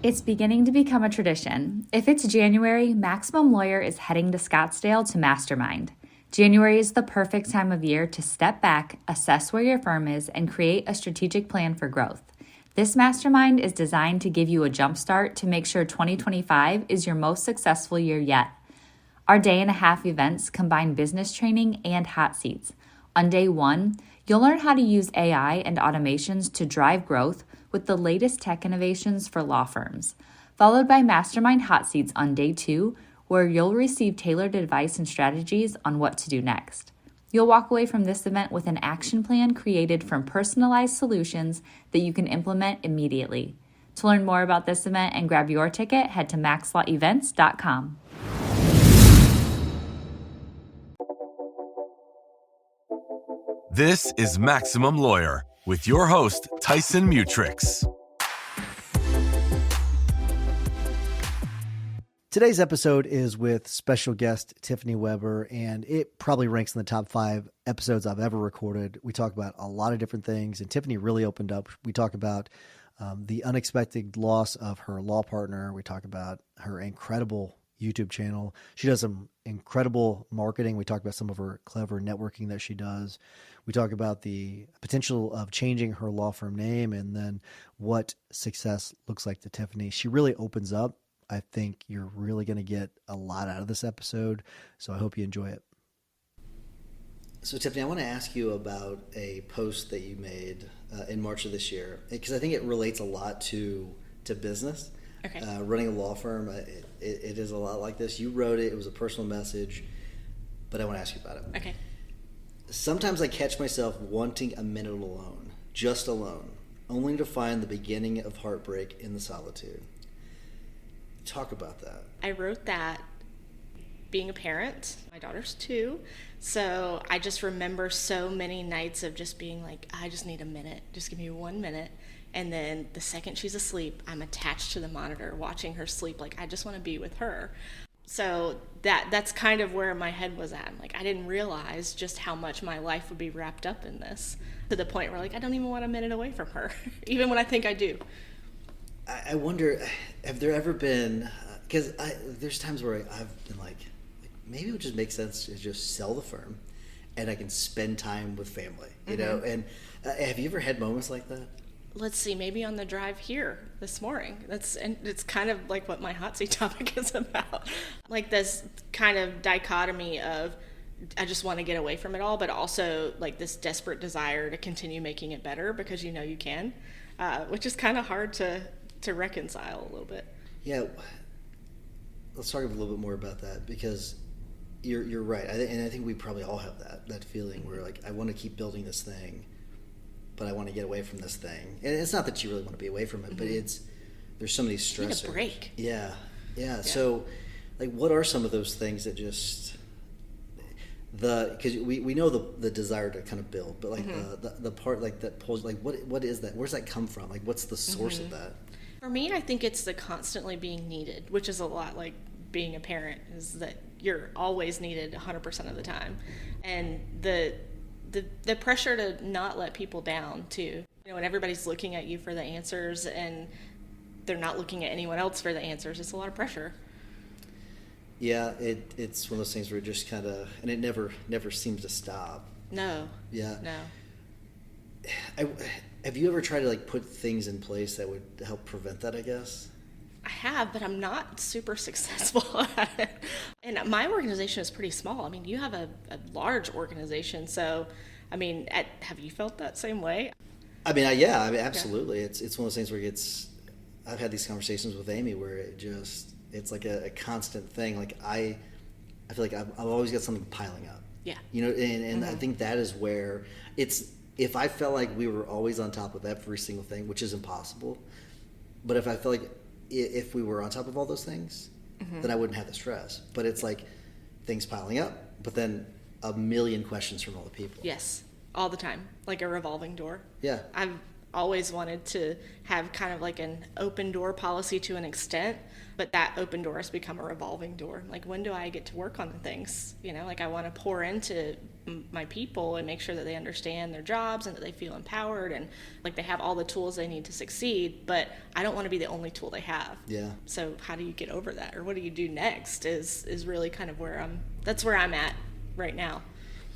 It's beginning to become a tradition. If it's January, Maximum Lawyer is heading to Scottsdale to Mastermind. January is the perfect time of year to step back, assess where your firm is, and create a strategic plan for growth. This mastermind is designed to give you a jump start to make sure 2025 is your most successful year yet. Our day-and-a-half events combine business training and hot seats. On day one, you'll learn how to use AI and automations to drive growth with the latest tech innovations for law firms, followed by Mastermind Hot Seats on day two, where you'll receive tailored advice and strategies on what to do next. You'll walk away from this event with an action plan created from personalized solutions that you can implement immediately. To learn more about this event and grab your ticket, head to maxlawevents.com. This is Maximum Lawyer with your host, Tyson Mutrux. Today's episode is with special guest Tiffany Webber, and it probably ranks in the top 5 episodes I've ever recorded. We talk about a lot of different things, and Tiffany really opened up. We talk about the unexpected loss of her law partner. We talk about her incredible YouTube channel. She does some incredible marketing. We talk about some of her clever networking that she does. We talk about the potential of changing her law firm name and then what success looks like to Tiffany. She really opens up. I think you're really going to get a lot out of this episode, so I hope you enjoy it. So Tiffany, I want to ask you about a post that you made in March of this year, because I think it relates a lot to business. Okay. Running a law firm, it is a lot like this. You wrote it. It was a personal message, but I want to ask you about it. Okay. Sometimes I catch myself wanting a minute alone, just alone, only to find the beginning of heartbreak in the solitude. Talk about that. I wrote that being a parent. My daughter's 2. So I just remember so many nights of just being like, I just need a minute. Just give me 1 minute. And then the second she's asleep, I'm attached to the monitor watching her sleep. Like, I just want to be with her. So that's kind of where my head was at. Like, I didn't realize just how much my life would be wrapped up in this, to the point where, like, I don't even want a minute away from her, even when I think I do. I wonder, have there ever been, because there's times where I've been like, maybe it would just make sense to just sell the firm and I can spend time with family, you know? And have you ever had moments like that? Let's see, maybe on the drive here this morning. It's kind of like what my hot seat topic is about. Like this kind of dichotomy of I just want to get away from it all, but also like this desperate desire to continue making it better because you know you can, which is kind of hard to reconcile a little bit. Yeah, let's talk a little bit more about that, because you're right. And I think we probably all have that feeling where like, I want to keep building this thing, but I want to get away from this thing. And it's not that you really want to be away from it, but there's so many stressors. You need a break. Yeah. So, like, what are some of those things that just because we know the desire to kind of build, but like the part like that pulls, like what is that? Where's that come from? Like, what's the source of that? For me, I think it's the constantly being needed, which is a lot like being a parent, is that you're always needed 100% of the time, and the pressure to not let people down too. You know, when everybody's looking at you for the answers and they're not looking at anyone else for the answers, it's a lot of pressure. Yeah, it's one of those things where it just kind of, and it never seems to stop. No. Yeah. No. Have you ever tried to like put things in place that would help prevent that, I guess? I have, but I'm not super successful at it. And my organization is pretty small. I mean, you have a large organization, so I mean, have you felt that same way? I mean, absolutely. Yeah. It's one of those things where I've had these conversations with Amy where it's like a constant thing. Like I feel like I've always got something piling up. Yeah. You know, and I think that is where if I felt like we were always on top of every single thing, which is impossible, but if I felt like if we were on top of all those things, then I wouldn't have the stress. But it's like things piling up, but then a million questions from all the people. Yes, all the time, like a revolving door. Yeah. always wanted to have kind of like an open door policy to an extent, but that open door has become a revolving door. Like, when do I get to work on the things? You know, like I want to pour into my people and make sure that they understand their jobs and that they feel empowered and like they have all the tools they need to succeed, but I don't want to be the only tool they have. Yeah. So how do you get over that, or what do you do next is really kind of that's where I'm at right now.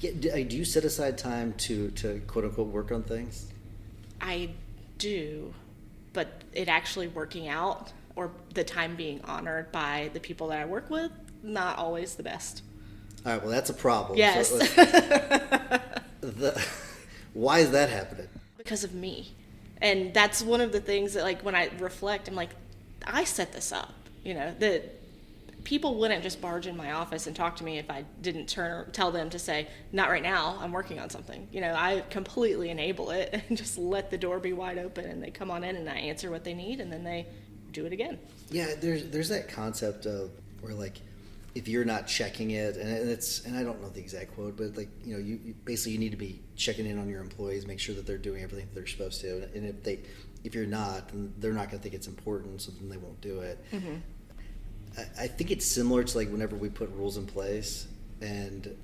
Yeah, do you set aside time to quote unquote work on things? I do, but it actually working out or the time being honored by the people that I work with, not always the best. All right, well, that's a problem. Yes. So why is that happening? Because of me. And that's one of the things that, like, when I reflect, I'm like, I set this up. You know, that people wouldn't just barge in my office and talk to me if I didn't tell them to say, not right now, I'm working on something. You know, I completely enable it and just let the door be wide open, and they come on in and I answer what they need, and then they do it again. Yeah, there's that concept of where, like, if you're not checking it, and I don't know the exact quote, but like, you know, you basically you need to be checking in on your employees, make sure that they're doing everything that they're supposed to, and if you're not, then they're not going to think it's important, so then they won't do it. Mm-hmm. I think it's similar to like whenever we put rules in place, and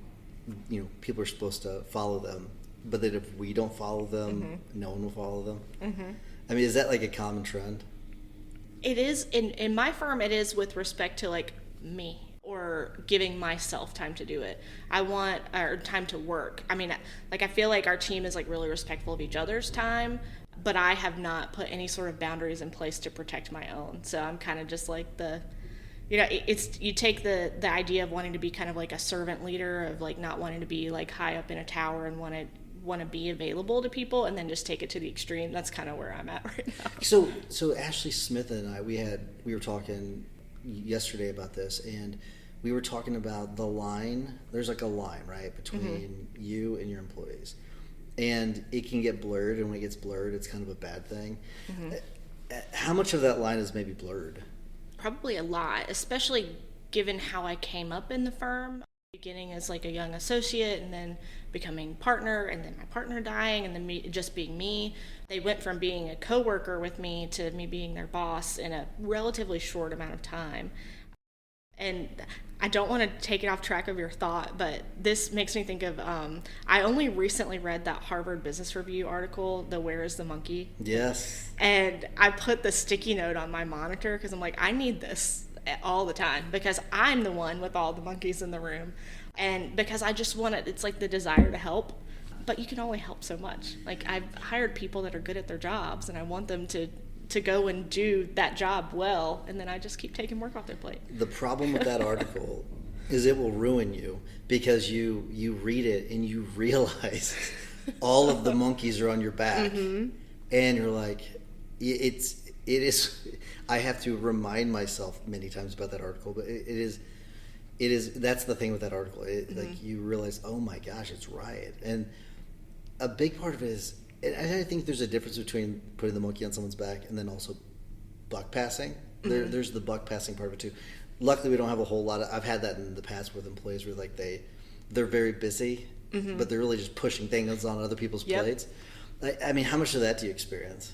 you know, people are supposed to follow them, but then if we don't follow them, mm-hmm. no one will follow them. Mm-hmm. I mean, is that like a common trend? It is in my firm. It is with respect to like me, or giving myself time to do it. I want our time to work. I mean, like, I feel like our team is like really respectful of each other's time, but I have not put any sort of boundaries in place to protect my own. So I'm kind of just like you know, it's, you take the idea of wanting to be kind of like a servant leader, of like not wanting to be like high up in a tower and want to be available to people, and then just take it to the extreme. That's kind of where I'm at right now. So Ashley Smith and I, we were talking yesterday about this, and we were talking about the line. There's like a line, right, between mm-hmm. you and your employees, and it can get blurred, and when it gets blurred, it's kind of a bad thing. Mm-hmm. How much of that line is maybe blurred? Probably a lot, especially given how I came up in the firm. Beginning as like a young associate, and then becoming partner, and then my partner dying, and then me just being me. They went from being a coworker with me to me being their boss in a relatively short amount of time. And I don't want to take it off track of your thought, but this makes me think of, I only recently read that Harvard Business Review article, the Where is the Monkey? Yes. And I put the sticky note on my monitor because I'm like, I need this all the time, because I'm the one with all the monkeys in the room, and because I just want it. It's like the desire to help, but you can only help so much. Like, I've hired people that are good at their jobs, and I want them to go and do that job well, and then I just keep taking work off their plate. The problem with that article is it will ruin you, because you read it and you realize all of the monkeys are on your back, mm-hmm. and you're like, it is. I have to remind myself many times about that article, but it is. That's the thing with that article. Mm-hmm. Like, you realize, oh my gosh, it's right. And a big part of it is, and I think there's a difference between putting the monkey on someone's back and then also buck passing. Mm-hmm. There's the buck passing part of it too. Luckily, we don't have a whole lot of. I've had that in the past with employees where like they're very busy, mm-hmm. but they're really just pushing things on other people's plates. I mean, how much of that do you experience?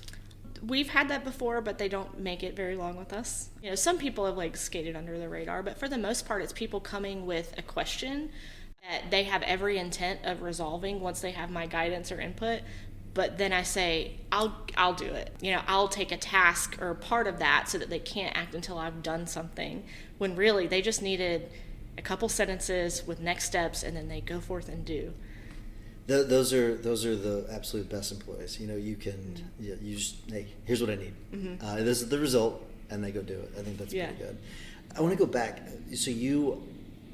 We've had that before, but they don't make it very long with us. You know, some people have like skated under the radar, but for the most part, it's people coming with a question that they have every intent of resolving once they have my guidance or input. But then I say, I'll do it. You know, I'll take a task or part of that so that they can't act until I've done something, when really they just needed a couple sentences with next steps, and then they go forth and do. Those are the absolute best employees. You know, you can, mm-hmm. You just, hey, here's what I need. Mm-hmm. This is the result, and they go do it. I think that's pretty good. I want to go back. So you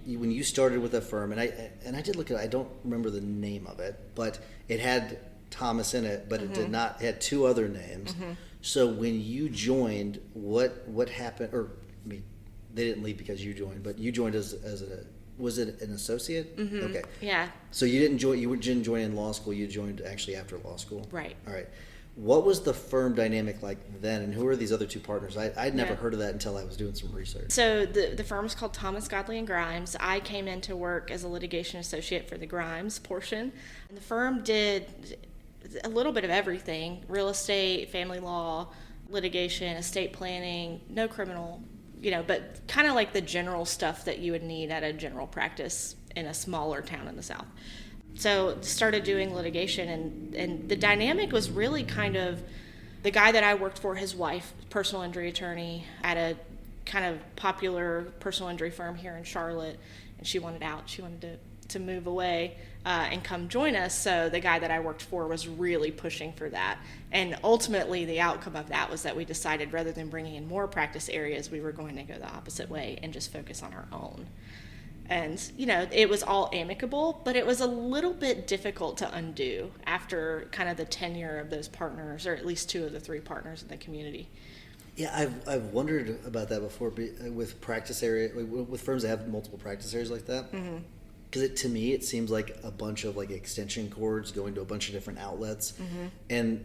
when you started with a firm, and I did look at it, I don't remember the name of it, but it had Thomas in it, but mm-hmm. it did not. It had two other names. Mm-hmm. So when you joined, what happened? Or I mean, they didn't leave because you joined, but you joined as a. Was it an associate? Mm-hmm. Okay. Yeah. So you didn't join in law school. You joined actually after law school. Right. All right. What was the firm dynamic like then, and who are these other two partners? I'd never heard of that until I was doing some research. So the firm is called Thomas, Godley and Grimes. I came in to work as a litigation associate for the Grimes portion, and the firm did a little bit of everything: real estate, family law, litigation, estate planning, no criminal, but kind of like the general stuff that you would need at a general practice in a smaller town in the South. So started doing litigation, and the dynamic was really kind of the guy that I worked for, his wife, personal injury attorney at a kind of popular personal injury firm here in Charlotte, and she wanted out. She wanted to move away and come join us. So the guy that I worked for was really pushing for that. And ultimately, the outcome of that was that we decided, rather than bringing in more practice areas, we were going to go the opposite way and just focus on our own. And, it was all amicable, but it was a little bit difficult to undo after kind of the tenure of those partners, or at least 2 of the 3 partners in the community. Yeah, I've wondered about that before with practice area, with firms that have multiple practice areas like that. Because to me, it seems like a bunch of like extension cords going to a bunch of different outlets. And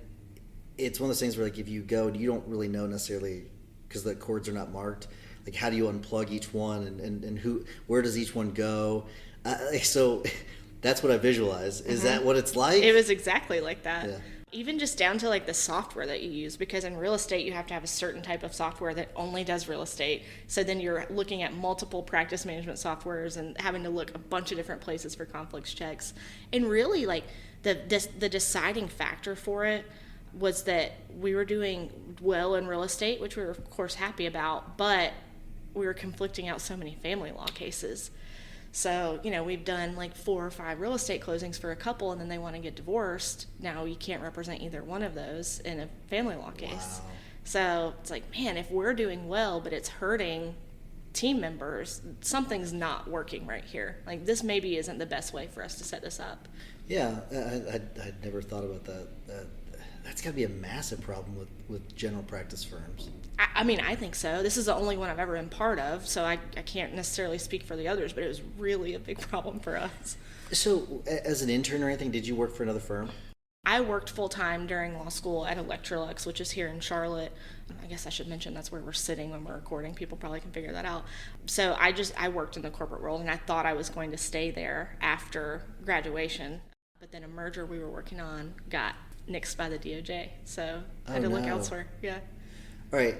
it's one of those things where, like, if you go and you don't really know necessarily, because the cords are not marked, like, how do you unplug each one, and where does each one go? So that's what I visualize. Is that what it's like? It was exactly like that. Yeah. Even just down to like the software that you use, because in real estate you have to have a certain type of software that only does real estate. So then you're looking at multiple practice management softwares and having to look a bunch of different places for conflicts checks. And really, like, the deciding factor for it was that we were doing well in real estate, which we were of course happy about, but we were conflicting out so many family law cases. So, we've done like 4 or 5 real estate closings for a couple, and then they want to get divorced. Now you can't represent either one of those in a family law case. Wow. So it's like, man, if we're doing well, but it's hurting team members, something's not working right here. Like, this maybe isn't the best way for us to set this up. Yeah, I'd never thought about that. That's got to be a massive problem with general practice firms. I mean, I think so. This is the only one I've ever been part of, so I can't necessarily speak for the others, but it was really a big problem for us. So, as an intern or anything, did you work for another firm? I worked full-time during law school at Electrolux, which is here in Charlotte. I guess I should mention that's where we're sitting when we're recording. People probably can figure that out. So I worked in the corporate world, and I thought I was going to stay there after graduation. But then a merger we were working on got nixed by the DOJ, so I had to look elsewhere. Yeah. All right,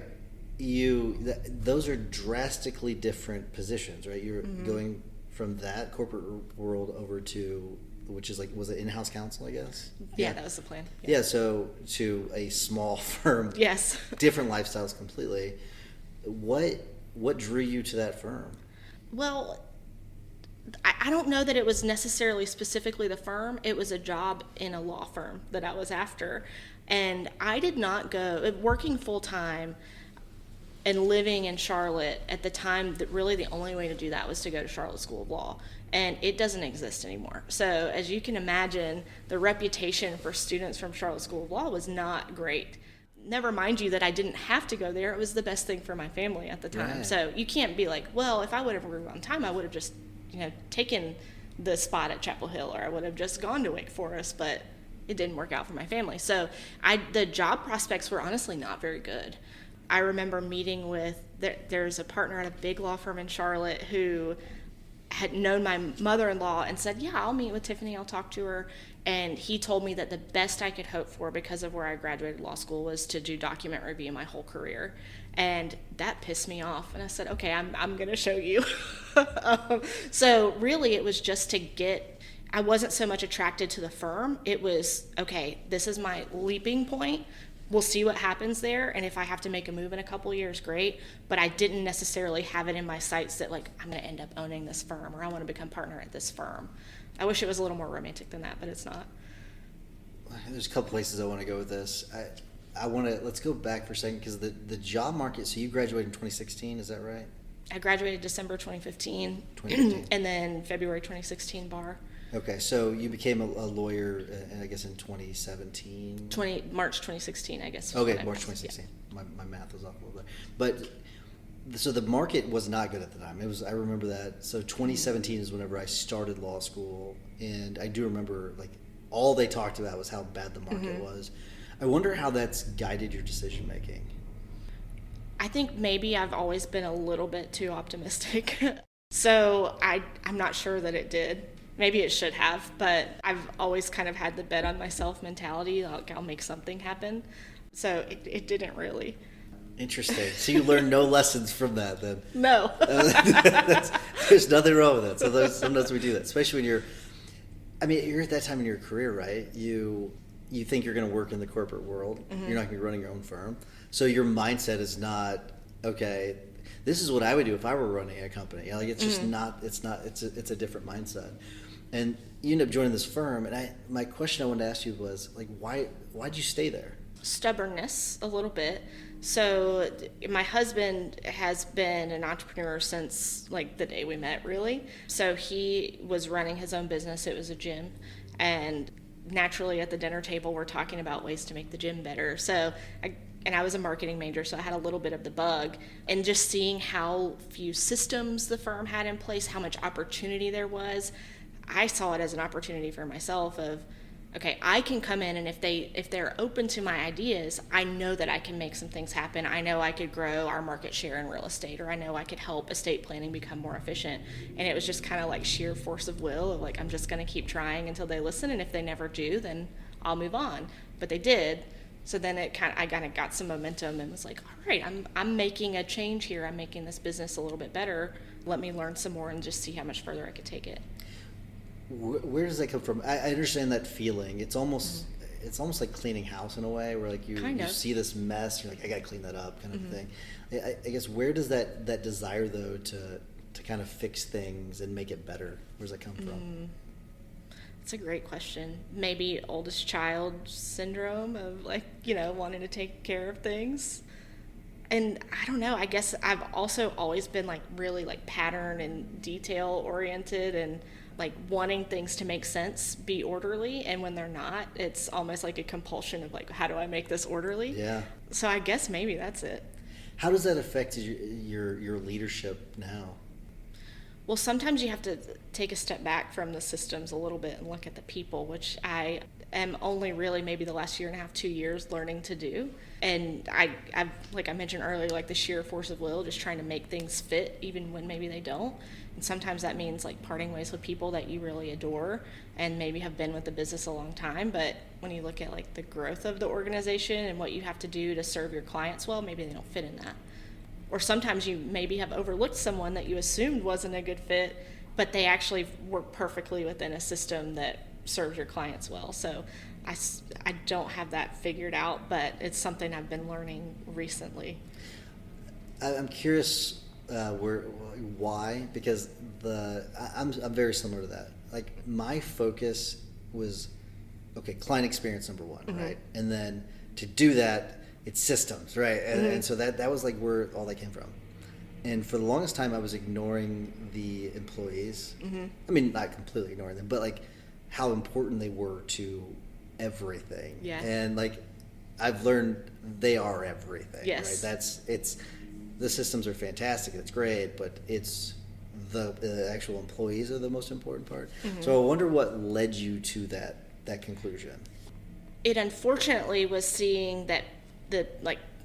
those are drastically different positions, right? You're going from that corporate world over to, which is like, was it in-house counsel, I guess? Yeah, that was the plan. Yeah, so to a small firm. Yes. Different lifestyles completely. What drew you to that firm? Well, I don't know that it was necessarily specifically the firm. It was a job in a law firm that I was after. And I did not go, working full-time and living in Charlotte at the time, that really the only way to do that was to go to Charlotte School of Law. And it doesn't exist anymore. So as you can imagine, the reputation for students from Charlotte School of Law was not great. Never mind you that I didn't have to go there. It was the best thing for my family at the time. Right. So you can't be like, well, if I would have worked on time, I would have just taken the spot at Chapel Hill, or I would have just gone to Wake Forest, but it didn't work out for my family. So the job prospects were honestly not very good. I remember meeting with, there's a partner at a big law firm in Charlotte who had known my mother-in-law and said, yeah, I'll meet with Tiffany, I'll talk to her. And he told me that the best I could hope for, because of where I graduated law school, was to do document review my whole career. And that pissed me off. And I said, okay, I'm going to show you. So really it was just I wasn't so much attracted to the firm. It was, okay, this is my leaping point. We'll see what happens there. And if I have to make a move in a couple years, great. But I didn't necessarily have it in my sights that, like, I'm going to end up owning this firm, or I want to become partner at this firm. I wish it was a little more romantic than that, but it's not. There's a couple places I want to go with this. Let's go back for a second, because the job market, so you graduated in 2016, is that right? I graduated December 2015, and then February 2016 bar. Okay, so you became a lawyer, I guess in 2017? March 2016, I guess. Okay, March 2016. Yeah. My math was off a little bit. But, so the market was not good at the time. I remember that. So 2017 is whenever I started law school, and I do remember, like, all they talked about was how bad the market was. I wonder how that's guided your decision making. I think maybe I've always been a little bit too optimistic. So I'm not sure that it did. Maybe it should have, but I've always kind of had the bet on myself mentality, like I'll make something happen. So it didn't really. Interesting. So you learned no lessons from that then? No. There's nothing wrong with that. So sometimes we do that, especially when you're at that time in your career, right? You think you're going to work in the corporate world. Mm-hmm. You're not going to be running your own firm. So your mindset is not, okay, this is what I would do if I were running a company. Like it's just it's a different mindset. And you end up joining this firm, and my question I wanted to ask you was, like, why'd you stay there? Stubbornness, a little bit. So my husband has been an entrepreneur since like the day we met, really. So he was running his own business. It was a gym, and naturally at the dinner table we're talking about ways to make the gym better. So I was a marketing major, so I had a little bit of the bug, and just seeing how few systems the firm had in place, how much opportunity there was, I saw it as an opportunity for myself of, okay, I can come in, and if they're open to my ideas, I know that I can make some things happen. I know I could grow our market share in real estate, or I know I could help estate planning become more efficient. And it was just kind of like sheer force of will of like, I'm just going to keep trying until they listen, and if they never do, then I'll move on. But they did. So then I kind of got some momentum and was like, all right, I'm making a change here. I'm making this business a little bit better. Let me learn some more and just see how much further I could take it. Where does that come from? I understand that feeling. It's almost like cleaning house in a way, where like you see this mess, you're like, I gotta clean that up, kind of thing. I guess where does that desire though to kind of fix things and make it better? Where does that come from? That's a great question. Maybe oldest child syndrome of like, wanting to take care of things. And I don't know, I guess I've also always been like really like pattern and detail oriented, and like wanting things to make sense, be orderly, and when they're not, it's almost like a compulsion of like, how do I make this orderly? Yeah. So I guess maybe that's it. How does that affect your leadership now? Well, sometimes you have to take a step back from the systems a little bit and look at the people, which I am only really maybe the last year and a half, 2 years learning to do. And I've, like I mentioned earlier, like the sheer force of will, just trying to make things fit even when maybe they don't. And sometimes that means like parting ways with people that you really adore and maybe have been with the business a long time. But when you look at like the growth of the organization and what you have to do to serve your clients well, maybe they don't fit in that. Or sometimes you maybe have overlooked someone that you assumed wasn't a good fit, but they actually work perfectly within a system that serves your clients well. So I don't have that figured out, but it's something I've been learning recently. I'm curious why, because I'm very similar to that. Like my focus was, okay, client experience number one, right? And then to do that, it's systems, right? And so that was like where all that came from. And for the longest time, I was ignoring the employees. I mean, not completely ignoring them, but like how important they were to everything. Yeah. And like I've learned they are everything. Yes. Right. The systems are fantastic. It's great, but it's the actual employees are the most important part. So I wonder what led you to that conclusion. It unfortunately was seeing that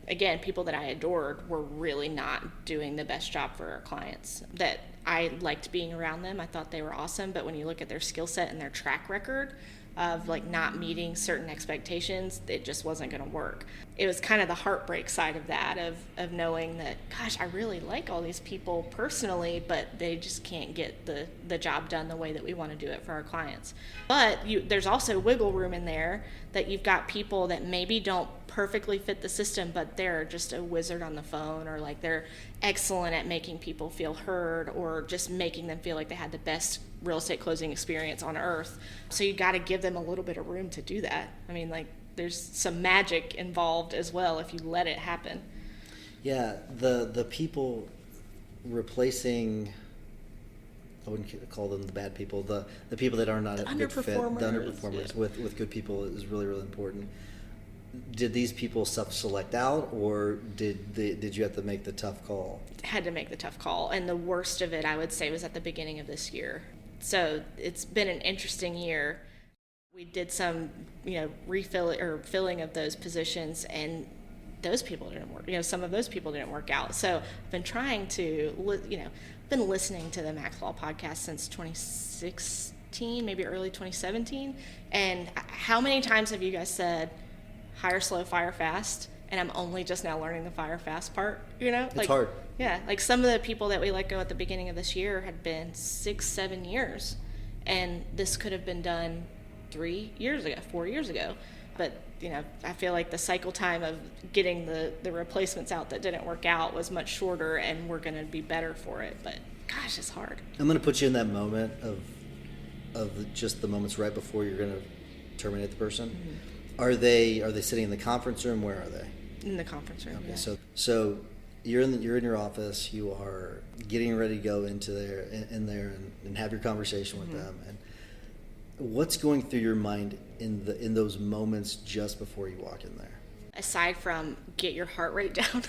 again, people that I adored were really not doing the best job for our clients. That I liked being around them. I thought they were awesome. But when you look at their skill set and their track record of like not meeting certain expectations, it just wasn't going to work. It was kind of the heartbreak side of that, of knowing that, gosh, I really like all these people personally, but they just can't get the job done the way that we want to do it for our clients. But there's also wiggle room in there that you've got people that maybe don't perfectly fit the system, but they're just a wizard on the phone, or like they're excellent at making people feel heard, or just making them feel like they had the best real estate closing experience on earth. So you got to give them a little bit of room to do that. I mean, like there's some magic involved as well if you let it happen. Yeah, the people replacing, I wouldn't call them the bad people, the people that are not a good fit, the underperformers, with good people is really, really important. Did these people self-select out, or did you have to make the tough call? Had to make the tough call, and the worst of it, I would say, was at the beginning of this year. So it's been an interesting year. We did some, filling of those positions, and those people didn't work. Some of those people didn't work out. So I've been trying to, been listening to the Max Law podcast since 2018, maybe early 2017. And how many times have you guys said, hire slow, fire fast? And I'm only just now learning the fire fast part, It's hard. Yeah, like some of the people that we let go at the beginning of this year had been 6-7 years. And this could have been done 3 years ago, 4 years ago. But, I feel like the cycle time of getting the replacements out that didn't work out was much shorter, and we're going to be better for it. But, gosh, it's hard. I'm going to put you in that moment of just the moments right before you're going to terminate the person. Mm-hmm. Are they sitting in the conference room? Where are they? In the conference room. Okay, yeah. So you're in your office. You are getting ready to go into there and have your conversation with them. And what's going through your mind in those moments just before you walk in there? Aside from get your heart rate down,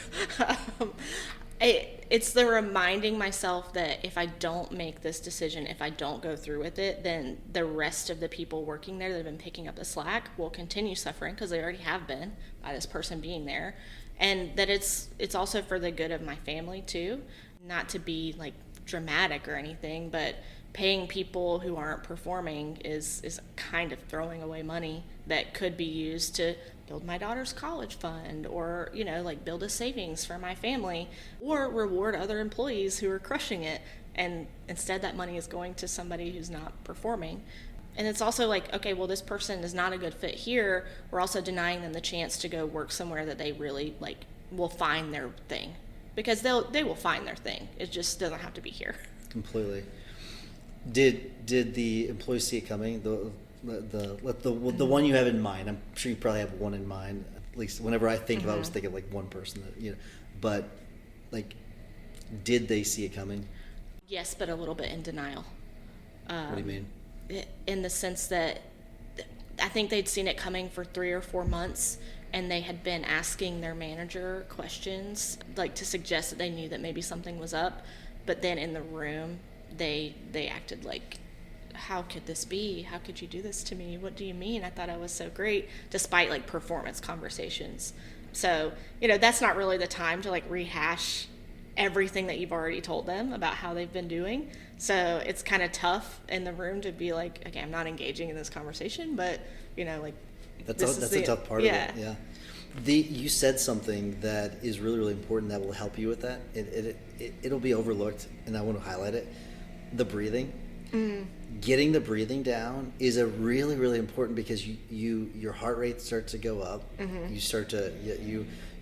it's the reminding myself that if I don't make this decision, if I don't go through with it, then the rest of the people working there that have been picking up the slack will continue suffering, because they already have been by this person being there. And that it's also for the good of my family too, not to be like dramatic or anything, but paying people who aren't performing is kind of throwing away money that could be used to build my daughter's college fund, or like build a savings for my family, or reward other employees who are crushing it. And instead that money is going to somebody who's not performing. And it's also like, okay, well, this person is not a good fit here. We're also denying them the chance to go work somewhere that they really will find their thing, because they will find their thing. It just doesn't have to be here. Completely. Did the employees see it coming? The one you have in mind. I'm sure you probably have one in mind. At least whenever I think of it, I was thinking like one person that But did they see it coming? Yes, but a little bit in denial. What do you mean? In the sense that I think they'd seen it coming for 3 or 4 months, and they had been asking their manager questions, like to suggest that they knew that maybe something was up. But then in the room, they acted like, how could this be? How could you do this to me? What do you mean? I thought I was so great, despite performance conversations. So, that's not really the time to rehash everything that you've already told them about how they've been doing. So it's kind of tough in the room to be like, okay, I'm not engaging in this conversation, but that's a tough part of it. Yeah. You said something that is really, really important that will help you with that. It'll be overlooked, and I want to highlight it. The breathing. Getting the breathing down is a really, really important, because your heart rate starts to go up. You start to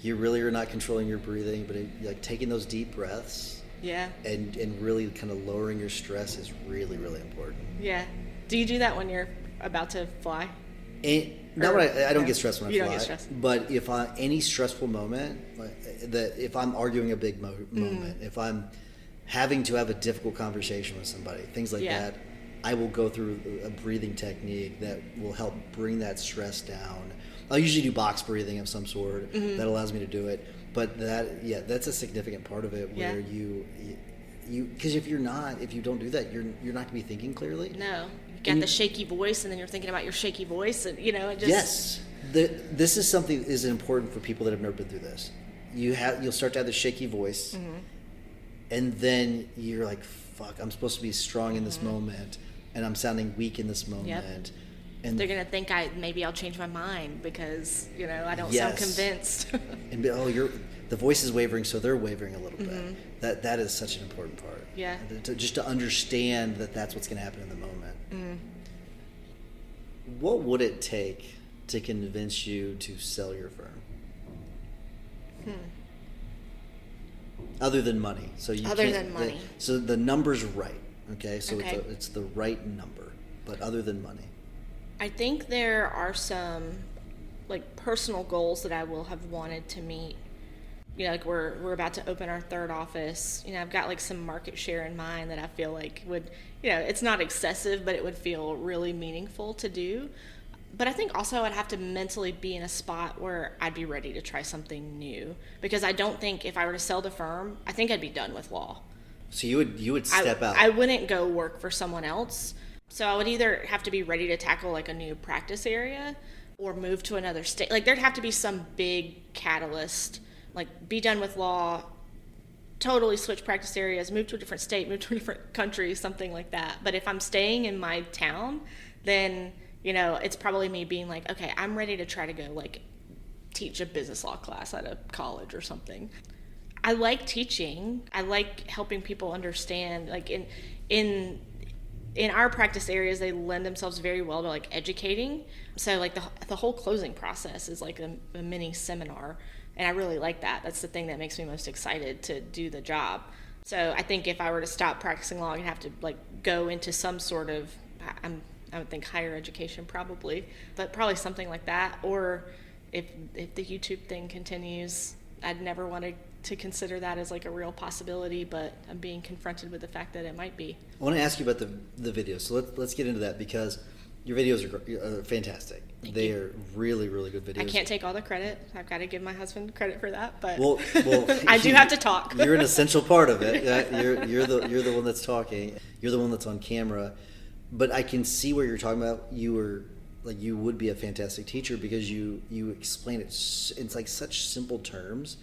you really are not controlling your breathing, but taking those deep breaths. Yeah. And really kind of lowering your stress is really, really important. Yeah. Do you do that when you're about to fly? I don't get stressed when I fly. You don't get stressed. But if any stressful moment, if I'm arguing a big moment, if I'm having to have a difficult conversation with somebody, things like that, I will go through a breathing technique that will help bring that stress down. I'll usually do box breathing of some sort that allows me to do it. But that's a significant part of it, where you because if you don't do that, you're not going to be thinking clearly. No, you got the shaky voice, and then you're thinking about your shaky voice, and it just. Yes, this is something that is important for people that have never been through this. You'll start to have the shaky voice, and then you're like, "Fuck, I'm supposed to be strong in this moment, and I'm sounding weak in this moment." Yep. And they're gonna think maybe I'll change my mind because I don't sound convinced. And the voice is wavering, so they're wavering a little bit. That is such an important part. Yeah. Just to understand that that's what's gonna happen in the moment. What would it take to convince you to sell your firm? Other than money, so so the number's right. Okay, so it's the right number, but other than money. I think there are some personal goals that I will have wanted to meet. We're about to open our 3rd office. I've got some market share in mind that I feel like would, it's not excessive, but it would feel really meaningful to do. But I think also I'd have to mentally be in a spot where I'd be ready to try something new, because I don't think if I were to sell the firm, I think I'd be done with law. So you would step out. I wouldn't go work for someone else. So I would either have to be ready to tackle a new practice area, or move to another state. There'd have to be some big catalyst, be done with law, totally switch practice areas, move to a different state, move to a different country, something like that. But if I'm staying in my town, then, you know, it's probably me being like, okay, I'm ready to try to go like teach a business law class at a college or something. I like teaching. I like helping people understand, like in our practice areas, they lend themselves very well to like educating. So like the whole closing process is like a mini seminar. And I really like that. That's the thing that makes me most excited to do the job. So I think if I were to stop practicing law, I'd have to like go into some sort of, I would think higher education probably, but probably something like that. Or if the YouTube thing continues, I'd never want to consider that as like a real possibility, but I'm being confronted with the fact that it might be. I want to ask you about the videos. So let's get into that, because your videos are fantastic. They are really, really good videos. I can't take all the credit. I've got to give my husband credit for that, but well I do have to talk. You're an essential part of it. You're the one that's talking. You're the one that's on camera. But I can see where you're talking about. You would be a fantastic teacher, because you explain it. It's like such simple terms,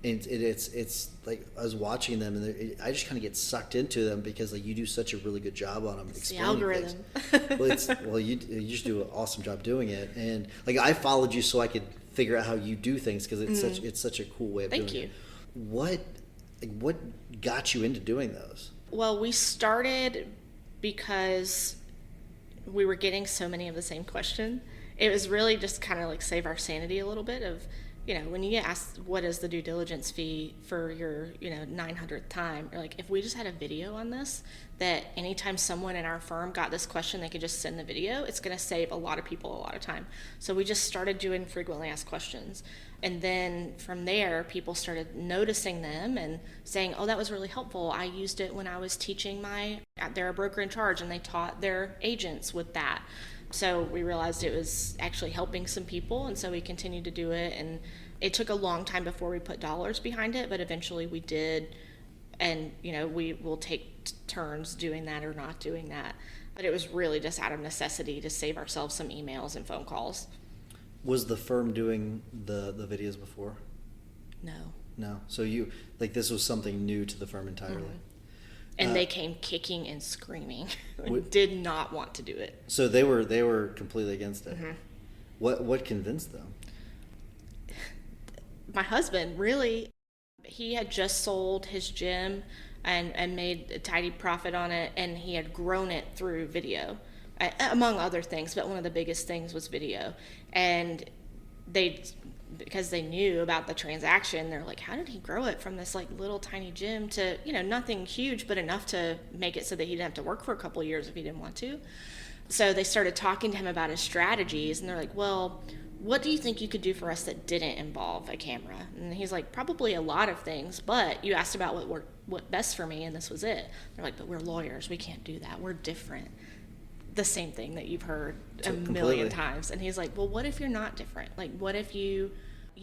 and it's like I was watching them, and I just kind of get sucked into them, because like you do such a really good job on them. It's the algorithm. You just do an awesome job doing it, and like I followed you so I could figure out how you do things, because it's such a cool way of doing it. Thank you. What got you into doing those? Well, we started because we were getting so many of the same question. It was really just kind of like save our sanity a little bit of, you know, when you get asked what is the due diligence fee for your, 900th time, you're like, if we just had a video on this, that anytime someone in our firm got this question, they could just send the video, it's going to save a lot of people a lot of time. So we just started doing frequently asked questions. And then from there, people started noticing them and saying, oh, that was really helpful. I used it when I was teaching they're a broker in charge, and they taught their agents with that. So we realized it was actually helping some people, and so we continued to do it. And it took a long time before we put dollars behind it, but eventually we did. And, we will take turns doing that or not doing that. But it was really just out of necessity to save ourselves some emails and phone calls. Was the firm doing the videos before? No. So this was something new to the firm entirely. Mm-hmm. And they came kicking and screaming. Did not want to do it. So they were completely against it. Mm-hmm. What convinced them? My husband, really. He had just sold his gym and made a tidy profit on it, and he had grown it through video, among other things, but one of the biggest things was video. And because they knew about the transaction, they're like, how did he grow it from this like little tiny gym to, nothing huge, but enough to make it so that he didn't have to work for a couple of years if he didn't want to. So they started talking to him about his strategies, and they're like, well, what do you think you could do for us that didn't involve a camera? And he's like, probably a lot of things, but you asked about what worked best for me, and this was it. They're like, but we're lawyers, we can't do that, we're different. The same thing that you've heard a million times. And he's like, well, what if you're not different? Like, what if you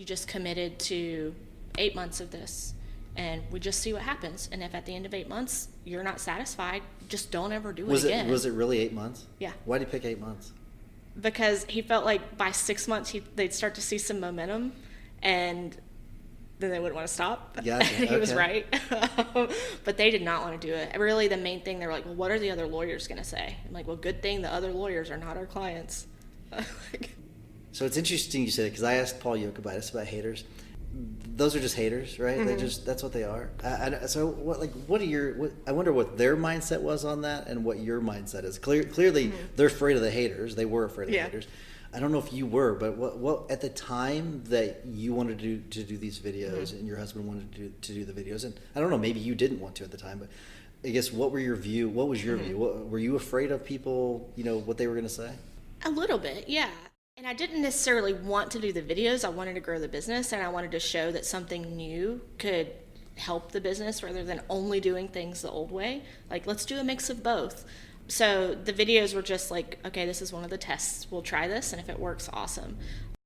just committed to 8 months of this, and we just see what happens? And if at the end of 8 months you're not satisfied, just don't ever do it again. Was it really 8 months? Yeah. Why did you pick 8 months? Because he felt like by 6 months they'd start to see some momentum, and then they wouldn't want to stop. Gotcha. He was right. But they did not want to do it. Really, the main thing, they were like, well, what are the other lawyers going to say? I'm like, well, good thing the other lawyers are not our clients. So it's interesting you said it, because I asked Paul Yokobitis about haters. Those are just haters, right? Mm-hmm. That's what they are. So I wonder what their mindset was on that, and what your mindset is. Clearly, mm-hmm. They're afraid of the haters. They were afraid of the haters. I don't know if you were, but what at the time that you wanted to do these videos, mm-hmm. and your husband wanted to do the videos, and I don't know, maybe you didn't want to at the time, but I guess what was your view? Mm-hmm. Were you afraid of people, what they were going to say? A little bit, yeah. And I didn't necessarily want to do the videos. I wanted to grow the business, and I wanted to show that something new could help the business rather than only doing things the old way. Like, let's do a mix of both. So the videos were just like, okay, this is one of the tests. We'll try this, and if it works, awesome.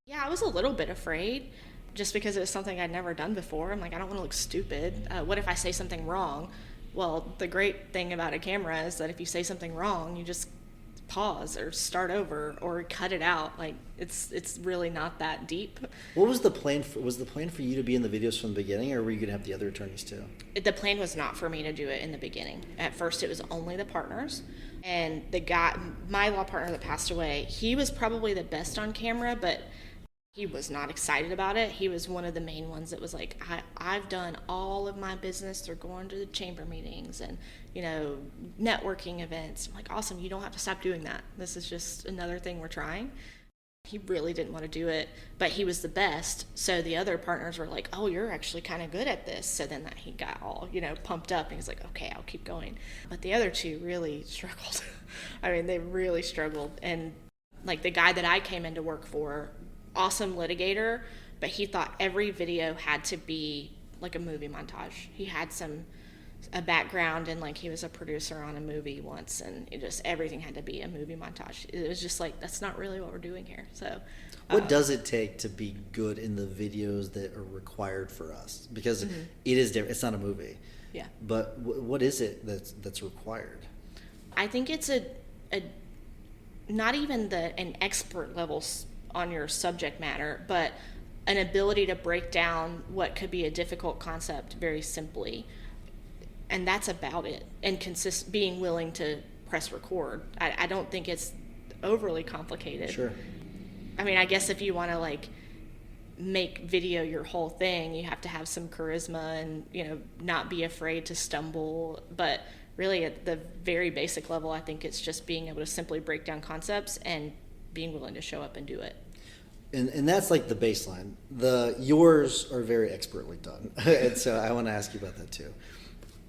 Yeah, I was a little bit afraid just because it was something I'd never done before. I'm like, I don't want to look stupid. What if I say something wrong? Well, the great thing about a camera is that if you say something wrong, you just pause or start over or cut it out. Like it's really not that deep. What was the plan for you to be in the videos from the beginning, or were you going to have the other attorneys too? The plan was not for me to do it in the beginning. At first it was only the partners, and my law partner that passed away, he was probably the best on camera, but he was not excited about it. He was one of the main ones that was like, I've done all of my business through going to the chamber meetings and, networking events. I'm like, awesome, you don't have to stop doing that. This is just another thing we're trying. He really didn't want to do it, but he was the best. So the other partners were like, oh, you're actually kind of good at this. So then he got all, pumped up, and he's like, okay, I'll keep going. But the other two really struggled. I mean, they really struggled. And like the guy that I came in to work for, awesome litigator, but he thought every video had to be like a movie montage. He had a background, and like he was a producer on a movie once, and everything had to be a movie montage. It was just like, that's not really what we're doing here. So what does it take to be good in the videos that are required for us? Because it is different. It's not a movie. Yeah. But what is it that's required? I think it's a not even an expert level on your subject matter, but an ability to break down what could be a difficult concept very simply. And that's about it. And being willing to press record. I don't think it's overly complicated. Sure. I mean, I guess if you want to like make video your whole thing, you have to have some charisma and, not be afraid to stumble. But really at the very basic level, I think it's just being able to simply break down concepts and being willing to show up and do it. And that's like the baseline. Yours are very expertly done. And so I want to ask you about that too.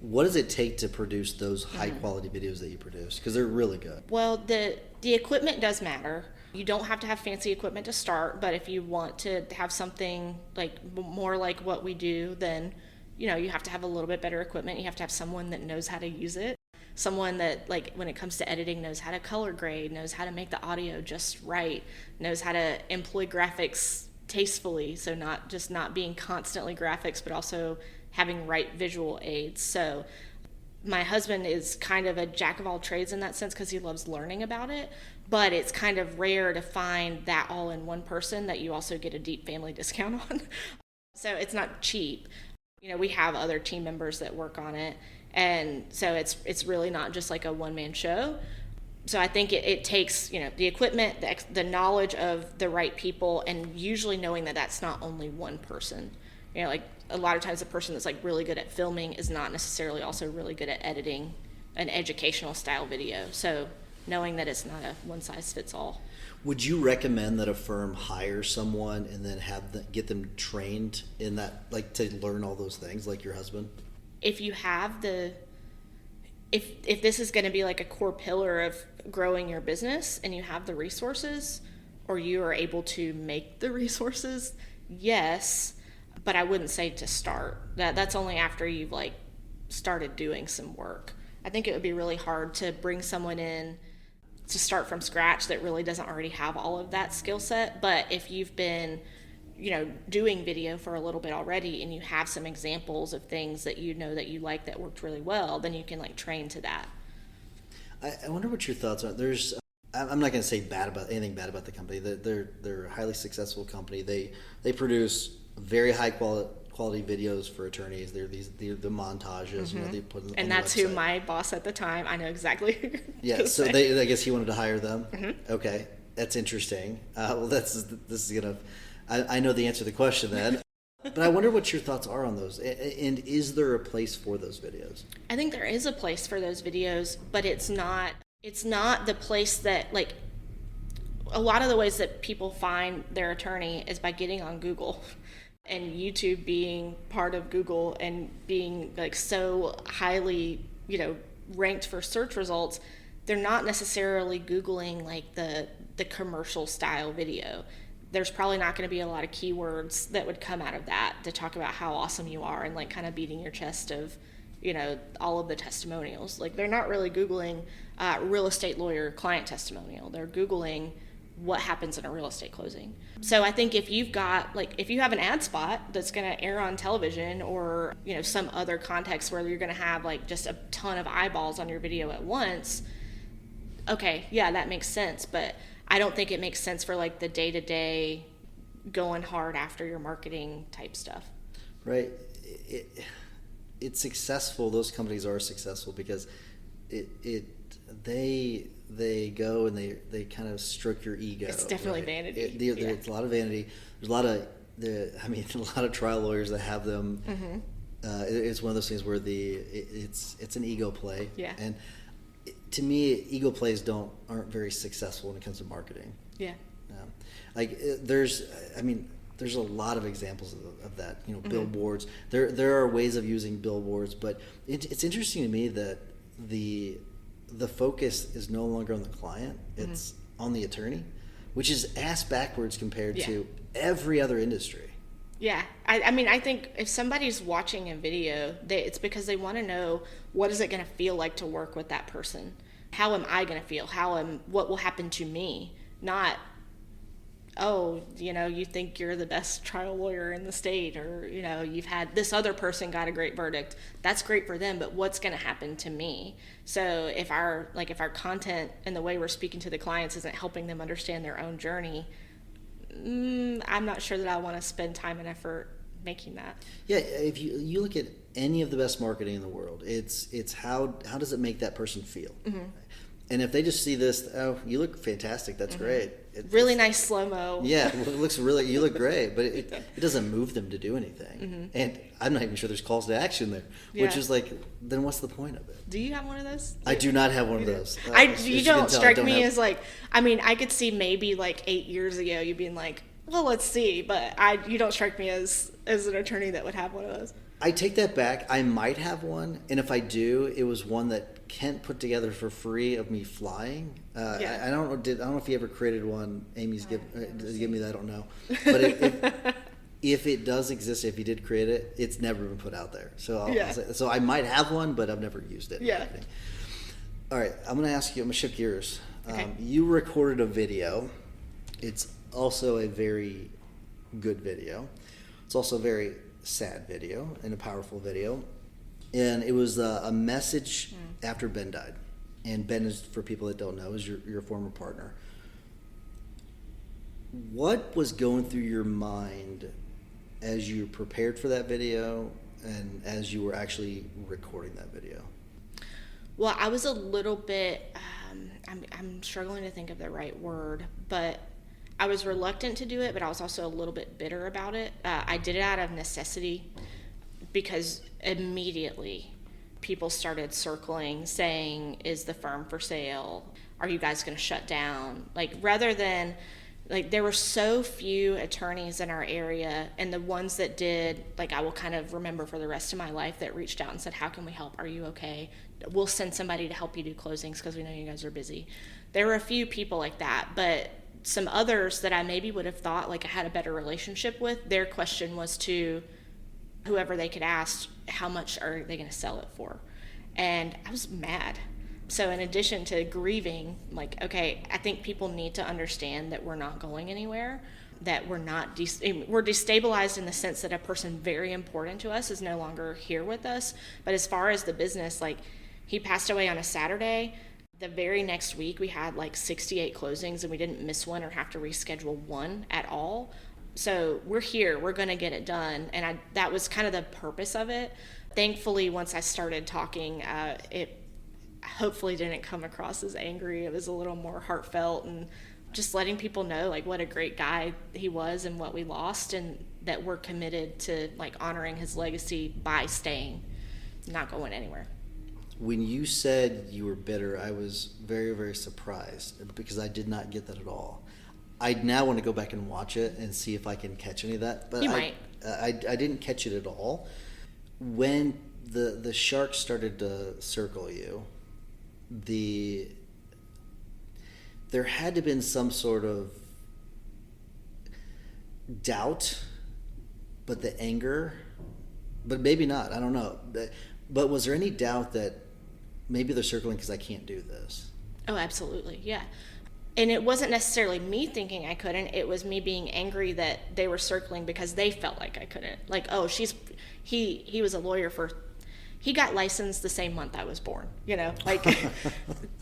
What does it take to produce those high quality videos that you produce? Because they're really good. Well, the equipment does matter. You don't have to have fancy equipment to start, but if you want to have something like more like what we do, then you have to have a little bit better equipment. You have to have someone that knows how to use it. Someone that, like, when it comes to editing, knows how to color grade, knows how to make the audio just right, knows how to employ graphics tastefully, so not being constantly graphics, but also having right visual aids. So my husband is kind of a jack of all trades in that sense because he loves learning about it, but it's kind of rare to find that all in one person that you also get a deep family discount on. So it's not cheap. We have other team members that work on it, and so it's really not just like a one-man show. So I think it takes, the equipment, the knowledge of the right people, and usually knowing that that's not only one person. Like a lot of times the person that's like really good at filming is not necessarily also really good at editing an educational style video. So knowing that it's not a one size fits all. Would you recommend that a firm hire someone and then get them trained in that, like to learn all those things, like your husband? If you have if this is going to be like a core pillar of growing your business and you have the resources, or you are able to make the resources, yes, but I wouldn't say to start. That's only after you've like started doing some work. I think it would be really hard to bring someone in to start from scratch that really doesn't already have all of that skill set. But if you've been, doing video for a little bit already and you have some examples of things that that you like that worked really well, then you can like train to that. I wonder what your thoughts are. I'm not going to say anything bad about the company. They're a highly successful company. They produce very high quality videos for attorneys. They're the montages, they put them. And that's who my boss at the time. I know exactly. Yeah, so I guess he wanted to hire them. Mm-hmm. Okay, that's interesting. Well, this is gonna. I know the answer to the question then, but I wonder what your thoughts are on those. And is there a place for those videos? I think there is a place for those videos, but it's not the place that, like, a lot of the ways that people find their attorney is by getting on Google, and YouTube being part of Google and being like so highly, ranked for search results. They're not necessarily Googling like the commercial style video. There's probably not going to be a lot of keywords that would come out of that to talk about how awesome you are and like kind of beating your chest of, all of the testimonials. Like, they're not really Googling real estate lawyer client testimonial. They're Googling what happens in a real estate closing. So I think if you have an ad spot that's going to air on television, or, some other context where you're going to have like just a ton of eyeballs on your video at once, okay, yeah, that makes sense. But I don't think it makes sense for like the day-to-day going hard after your marketing type stuff. Right. It's successful. Those companies are successful because they go and they kind of stroke your ego. It's definitely vanity. It's a lot of vanity. There's a lot of a lot of trial lawyers that have them. Mm-hmm. It's one of those things where it's an ego play. Yeah. And to me, ego plays aren't very successful when it comes to marketing. Yeah. There's a lot of examples of that. Mm-hmm. Billboards. There are ways of using billboards, but it's interesting to me that the focus is no longer on the client; it's on the attorney, which is ass backwards compared to every other industry. Yeah, I think if somebody's watching a video, it's because they want to know, what is it going to feel like to work with that person? How am I going to feel? What will happen to me? Not, oh, you think you're the best trial lawyer in the state, or, you've had this other person got a great verdict. That's great for them, but what's going to happen to me? So if our content and the way we're speaking to the clients isn't helping them understand their own journey, I'm not sure that I want to spend time and effort making that. Yeah, if you look at any of the best marketing in the world, it's how does it make that person feel? Mm-hmm. And if they just see this, oh, you look fantastic, that's great. Really nice slow-mo. Yeah, it looks you look great, but it doesn't move them to do anything. Mm-hmm. And I'm not even sure there's calls to action there, which is like, then what's the point of it? Do you have one of those? I do not have one of those. You don't strike me as like, I could see maybe like 8 years ago you being like, well, let's see, but you don't strike me as an attorney that would have one of those. I take that back. I might have one, and if I do, it was one that Kent put together for free of me flying. I don't know if he ever created one. Amy's give me that. I don't know, but if it does exist, if he did create it, it's never been put out there. So I might have one, but I've never used it. Yeah. All right, I'm going to ask you. I'm going to shift gears. Okay. You recorded a video. It's also a very good video. It's also a very sad video and a powerful video, and it was a message after Ben died. And Ben is, for people that don't know, is your former partner. What was going through your mind as you prepared for that video and as you were actually recording that video? Well, I was a little bit I'm struggling to think of the right word, but I was reluctant to do it, but I was also a little bit bitter about it. I did it out of necessity because immediately people started circling saying, is the firm for sale? Are you guys going to shut down? Rather than, there were so few attorneys in our area, and the ones that did, I will kind of remember for the rest of my life, that reached out and said, how can we help? Are you okay? We'll send somebody to help you do closings because we know you guys are busy. There were a few people like that, but some others that I maybe would have thought I had a better relationship with, their question was to whoever they could ask, how much are they going to sell it for? And I was mad. So in addition to grieving, okay, I think people need to understand that we're not going anywhere, that we're not we're destabilized in the sense that a person very important to us is no longer here with us. But as far as the business, he passed away on a Saturday. The very next week, we had 68 closings, and we didn't miss one or have to reschedule one at all. So we're here. We're going to get it done. And that was kind of the purpose of it. Thankfully, once I started talking, it hopefully didn't come across as angry. It was a little more heartfelt and just letting people know what a great guy he was and what we lost, and that we're committed to honoring his legacy by staying, not going anywhere. When you said you were bitter, I was very, very surprised because I did not get that at all. I now want to go back and watch it and see if I can catch any of that. But you might. I didn't catch it at all. When the shark started to circle you, there had to have been some sort of doubt, but the anger, but maybe not. I don't know. But was there any doubt that maybe they're circling because I can't do this? Oh, absolutely, yeah. And it wasn't necessarily me thinking I couldn't. It was me being angry that they were circling because they felt like I couldn't. He was a lawyer for, He got licensed the same month I was born, you know, like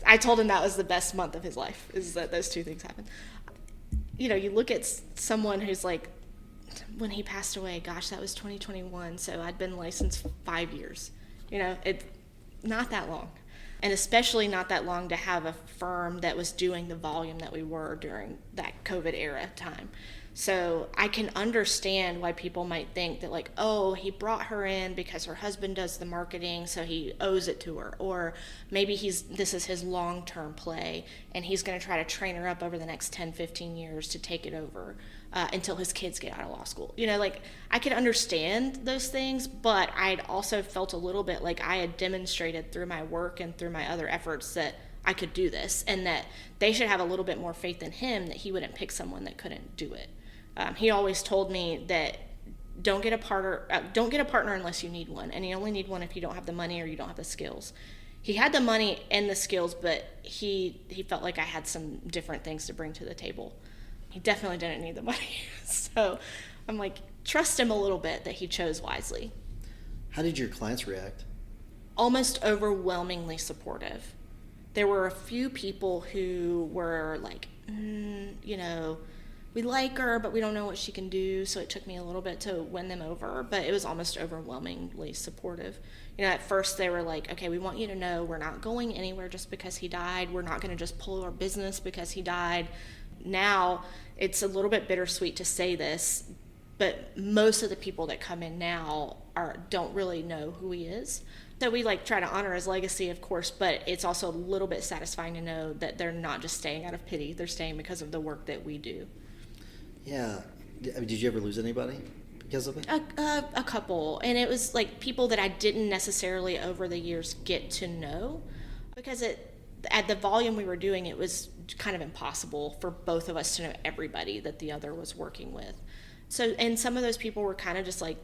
I told him that was the best month of his life, is that those two things happened. You know, you look at someone who's like, when he passed away, gosh, that was 2021. So I'd been licensed 5 years, you know, it's not that long. And especially not that long to have a firm that was doing the volume that we were during that COVID era time. So I can understand why people might think that, like, oh, he brought her in because her husband does the marketing, so he owes it to her. Or maybe this is his long-term play, and he's going to try to train her up over the next 10, 15 years to take it over until his kids get out of law school. You know, like, I could understand those things, but I'd also felt a little bit like I had demonstrated through my work and through my other efforts that I could do this, and that they should have a little bit more faith in him that he wouldn't pick someone that couldn't do it. He always told me that don't get a partner unless you need one, and you only need one if you don't have the money or you don't have the skills. He had the money and the skills, but he felt like I had some different things to bring to the table. He definitely didn't need the money. So I'm like, trust him a little bit that he chose wisely. How did your clients react? Almost overwhelmingly supportive. There were a few people who were like, you know, we like her, but we don't know what she can do. So it took me a little bit to win them over, but it was almost overwhelmingly supportive. You know, at first they were like, okay, we want you to know we're not going anywhere just because he died. We're not going to just pull our business because he died. Now it's a little bit bittersweet to say this, but most of the people that come in now don't really know who he is. So we like try to honor his legacy, of course, but it's also a little bit satisfying to know that they're not just staying out of pity. They're staying because of the work that we do. Yeah. I mean, did you ever lose anybody because of it? A couple. And it was like people that I didn't necessarily over the years get to know, because at the volume we were doing, it was kind of impossible for both of us to know everybody that the other was working with. So, and some of those people were kind of just like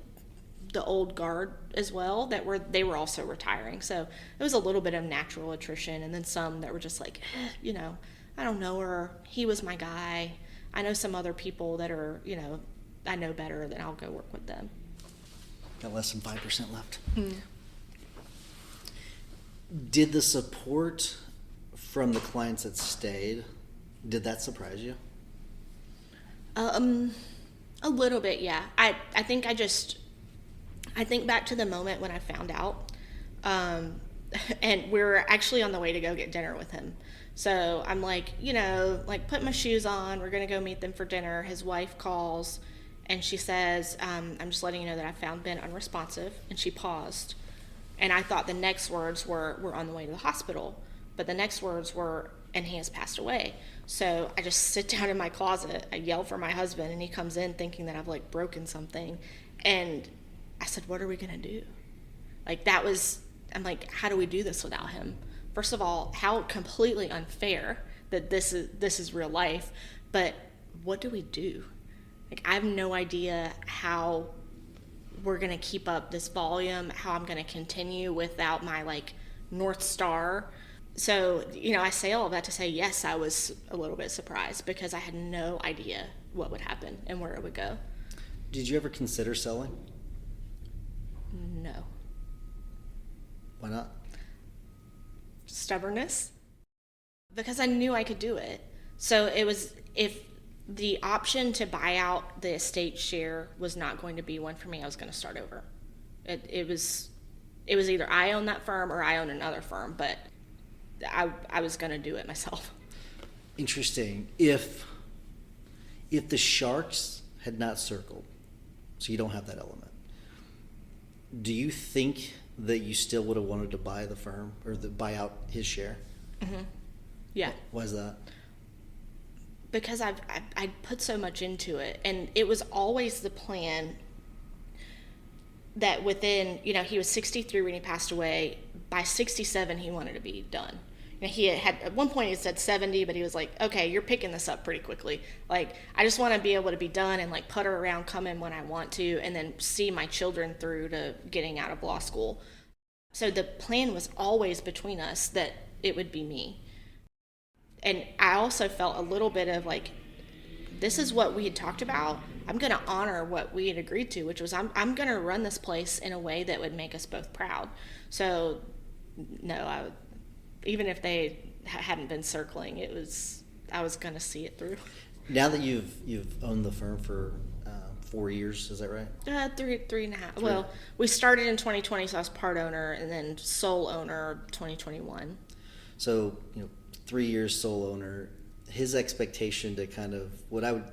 the old guard as well, they were also retiring. So it was a little bit of natural attrition. And then some that were just like, you know, I don't know her. He was my guy. I know some other people that are, you know, I know better, then I'll go work with them. Got less than 5% left. Did the support from the clients that stayed, did that surprise you? A little bit, yeah. I think I think back to the moment when I found out, and we were actually on the way to go get dinner with him. So I'm like, you know, like put my shoes on. We're going to go meet them for dinner. His wife calls and she says, I'm just letting you know that I found Ben unresponsive. And she paused. And I thought the next words were, we're on the way to the hospital. But the next words were, and he has passed away. So I just sit down in my closet. I yell for my husband and he comes in thinking that I've like broken something. And I said, what are we going to do? Like I'm like, how do we do this without him? First of all, how completely unfair that this is real life, but what do we do? Like, I have no idea how we're going to keep up this volume, how I'm going to continue without my like North Star. So, you know, I say all of that to say, yes, I was a little bit surprised because I had no idea what would happen and where it would go. Did you ever consider selling? No. Why not? Stubbornness, because I knew I could do it. So it was, if the option to buy out the estate share was not going to be one for me, I was going to start over. It was either I own that firm or I own another firm, but I was going to do it myself. Interesting. If the sharks had not circled, so you don't have that element, do you think that you still would have wanted to buy the firm or buy out his share? Mm-hmm. Yeah. Why is that? Because I put so much into it, and it was always the plan that within, you know, he was 63 when he passed away. By 67, he wanted to be done. You know, he had at one point he said 70, but he was like, okay, you're picking this up pretty quickly. Like, I just want to be able to be done and like putter around, come in when I want to, and then see my children through to getting out of law school. So the plan was always between us that it would be me. And I also felt a little bit of like, this is what we had talked about, I'm going to honor what we had agreed to, which was I'm going to run this place in a way that would make us both proud. So no, even if they hadn't been circling, I was going to see it through. Now that you've owned the firm for 4 years, is that right? Three and a half. Well, we started in 2020, so I was part owner, and then sole owner 2021. So 3 years sole owner. His expectation to kind of what I would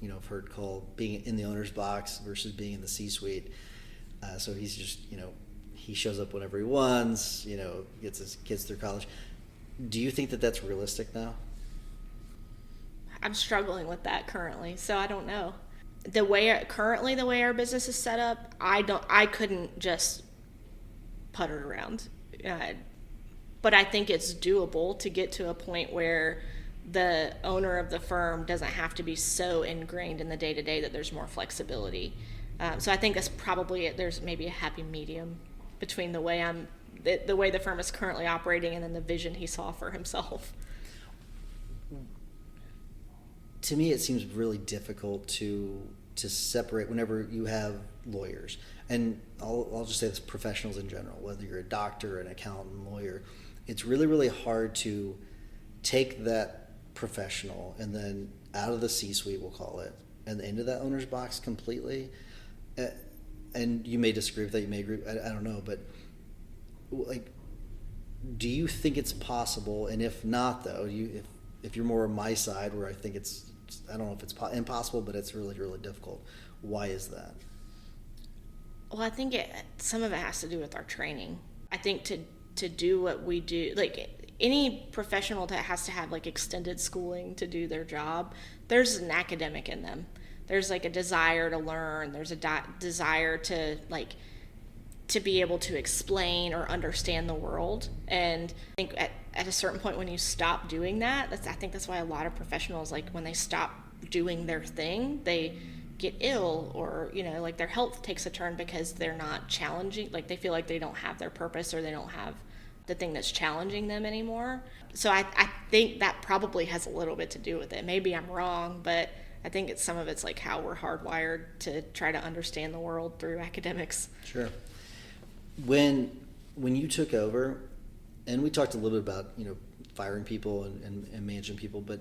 have heard called being in the owner's box versus being in the C-suite. So he's just he shows up whenever he wants. Gets his kids through college. Do you think that that's realistic now? I'm struggling with that currently, so I don't know. The way our business is set up, I couldn't just putter around. But I think it's doable to get to a point where the owner of the firm doesn't have to be so ingrained in the day-to-day that there's more flexibility. So I think there's maybe a happy medium between the way the firm is currently operating and then the vision he saw for himself. To me, it seems really difficult to separate whenever you have lawyers, and I'll just say this: professionals in general, whether you're a doctor, an accountant, lawyer, it's really, really hard to take that professional and then out of the C-suite, we'll call it, and into that owner's box completely. And you may disagree with that, you may agree, I don't know, but do you think it's possible? And if not, though, if you're more on my side, where I think I don't know if it's impossible, but it's really, really difficult. Why is that? Well, I think some of it has to do with our training. I think to do what we do, any professional that has to have extended schooling to do their job, there's an academic in them. There's a desire to learn. There's a desire to to be able to explain or understand the world. And I think at a certain point when you stop doing that, I think that's why a lot of professionals, when they stop doing their thing, they get ill or, their health takes a turn because they're not challenging, they feel like they don't have their purpose or they don't have the thing that's challenging them anymore. So I think that probably has a little bit to do with it. Maybe I'm wrong, but I think some of it's how we're hardwired to try to understand the world through academics. Sure. When you took over, and we talked a little bit about firing people and managing people, but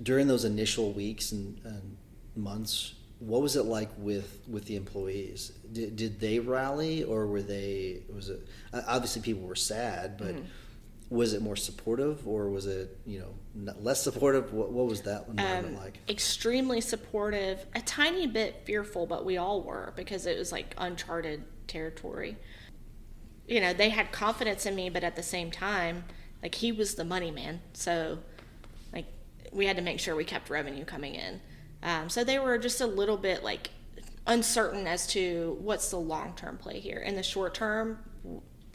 during those initial weeks and months, what was it like with the employees? Did they rally, or was it obviously people were sad, but was it more supportive, or was it less supportive? What was that environment like? Extremely supportive, a tiny bit fearful, but we all were, because it was uncharted territory. They had confidence in me, but at the same time, he was the money man, so we had to make sure we kept revenue coming in. So they were just a little bit uncertain as to what's the long-term play here. In the short term,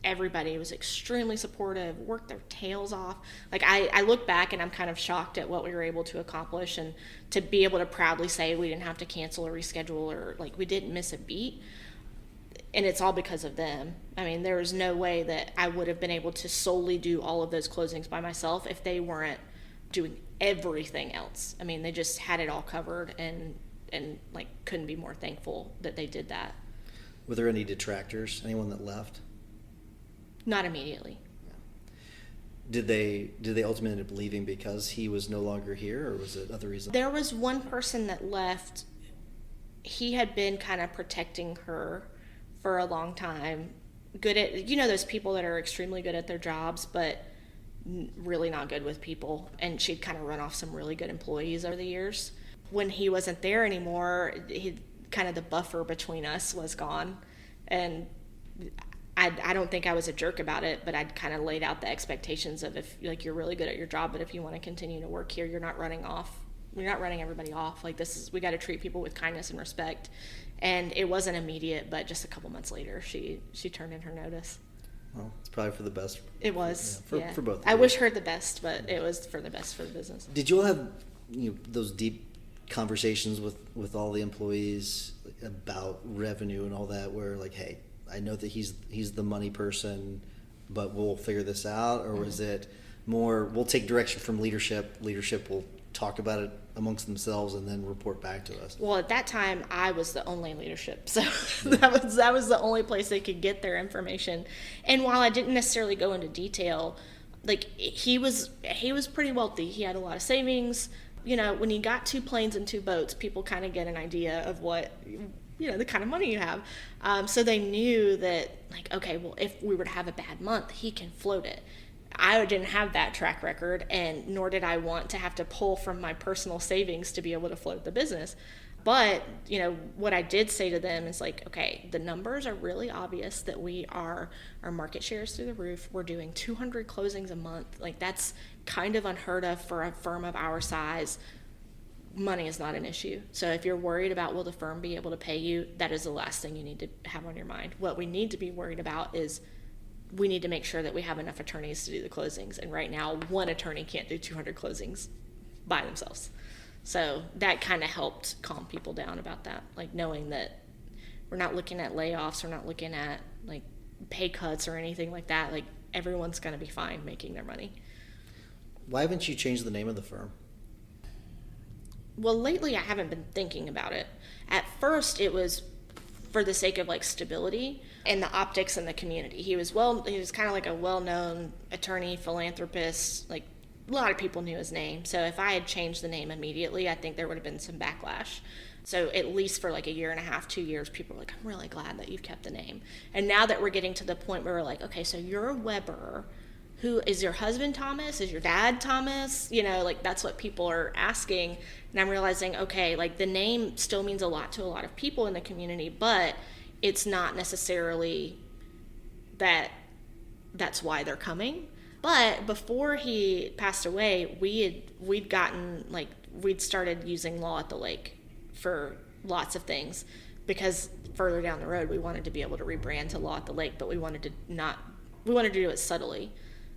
everybody was extremely supportive, worked their tails off. I look back and I'm kind of shocked at what we were able to accomplish, and to be able to proudly say we didn't have to cancel or reschedule, or we didn't miss a beat. And it's all because of them. I mean, there was no way that I would have been able to solely do all of those closings by myself if they weren't doing everything else. I mean, they just had it all covered, and couldn't be more thankful that they did that. Were there any detractors? Anyone that left? Not immediately. Yeah. Did they ultimately end up leaving because he was no longer here, or was it other reasons? There was one person that left. He had been kind of protecting her for a long time. Good at, those people that are extremely good at their jobs, but really not good with people. And she'd kind of run off some really good employees over the years. When he wasn't there anymore, kind of the buffer between us was gone. And I don't think I was a jerk about it, but I'd kind of laid out the expectations of, if you're really good at your job, but if you want to continue to work here, you're not running everybody off. We got to treat people with kindness and respect. And it wasn't immediate, but just a couple months later, she turned in her notice. Well, it's probably for the best. It was, for both of I you. wish her the best, but it was for the best for the business. Did you all have those deep conversations with all the employees about revenue and all that, where hey, I know that he's the money person, but we'll figure this out? Or was it more, we'll take direction from leadership will talk about it amongst themselves and then report back to us? Well, at that time, I was the only leadership, so that was the only place they could get their information. And while I didn't necessarily go into detail, like he was pretty wealthy. He had a lot of savings. You know, when you got 2 planes and 2 boats, people kind of get an idea of what, you know, the kind of money you have. So they knew that, like, okay, well, if we were to have a bad month, he can float it. I didn't have that track record, and nor did I want to have to pull from my personal savings to be able to float the business. But, you know, what I did say to them is like, okay, the numbers are really obvious that our market share is through the roof. We're doing 200 closings a month. Like, that's kind of unheard of for a firm of our size. Money is not an issue. So if you're worried about will the firm be able to pay you, that is the last thing you need to have on your mind. What we need to be worried about is we need to make sure that we have enough attorneys to do the closings. And right now, one attorney can't do 200 closings by themselves. So that kind of helped calm people down about that, like knowing that we're not looking at layoffs, we're not looking at like pay cuts or anything like that. Like, everyone's going to be fine making their money. Why haven't you changed the name of the firm? Well, lately I haven't been thinking about it. At first, it was for the sake of like stability and the optics in the community. He was kind of like a well-known attorney, philanthropist. Like, a lot of people knew his name. So if I had changed the name immediately, I think there would have been some backlash. So at least for like a year and a half, 2 years, people were like, I'm really glad that you've kept the name. And now that we're getting to the point where we're like, okay, so you're a Webber. Who is your husband Thomas? Is your dad Thomas? You know, like, that's what people are asking. And I'm realizing, okay, like, the name still means a lot to a lot of people in the community, but it's not necessarily that's why they're coming. But before he passed away, we'd started using Law at the Lake for lots of things, because further down the road we wanted to be able to rebrand to Law at the Lake, but we wanted to do it subtly.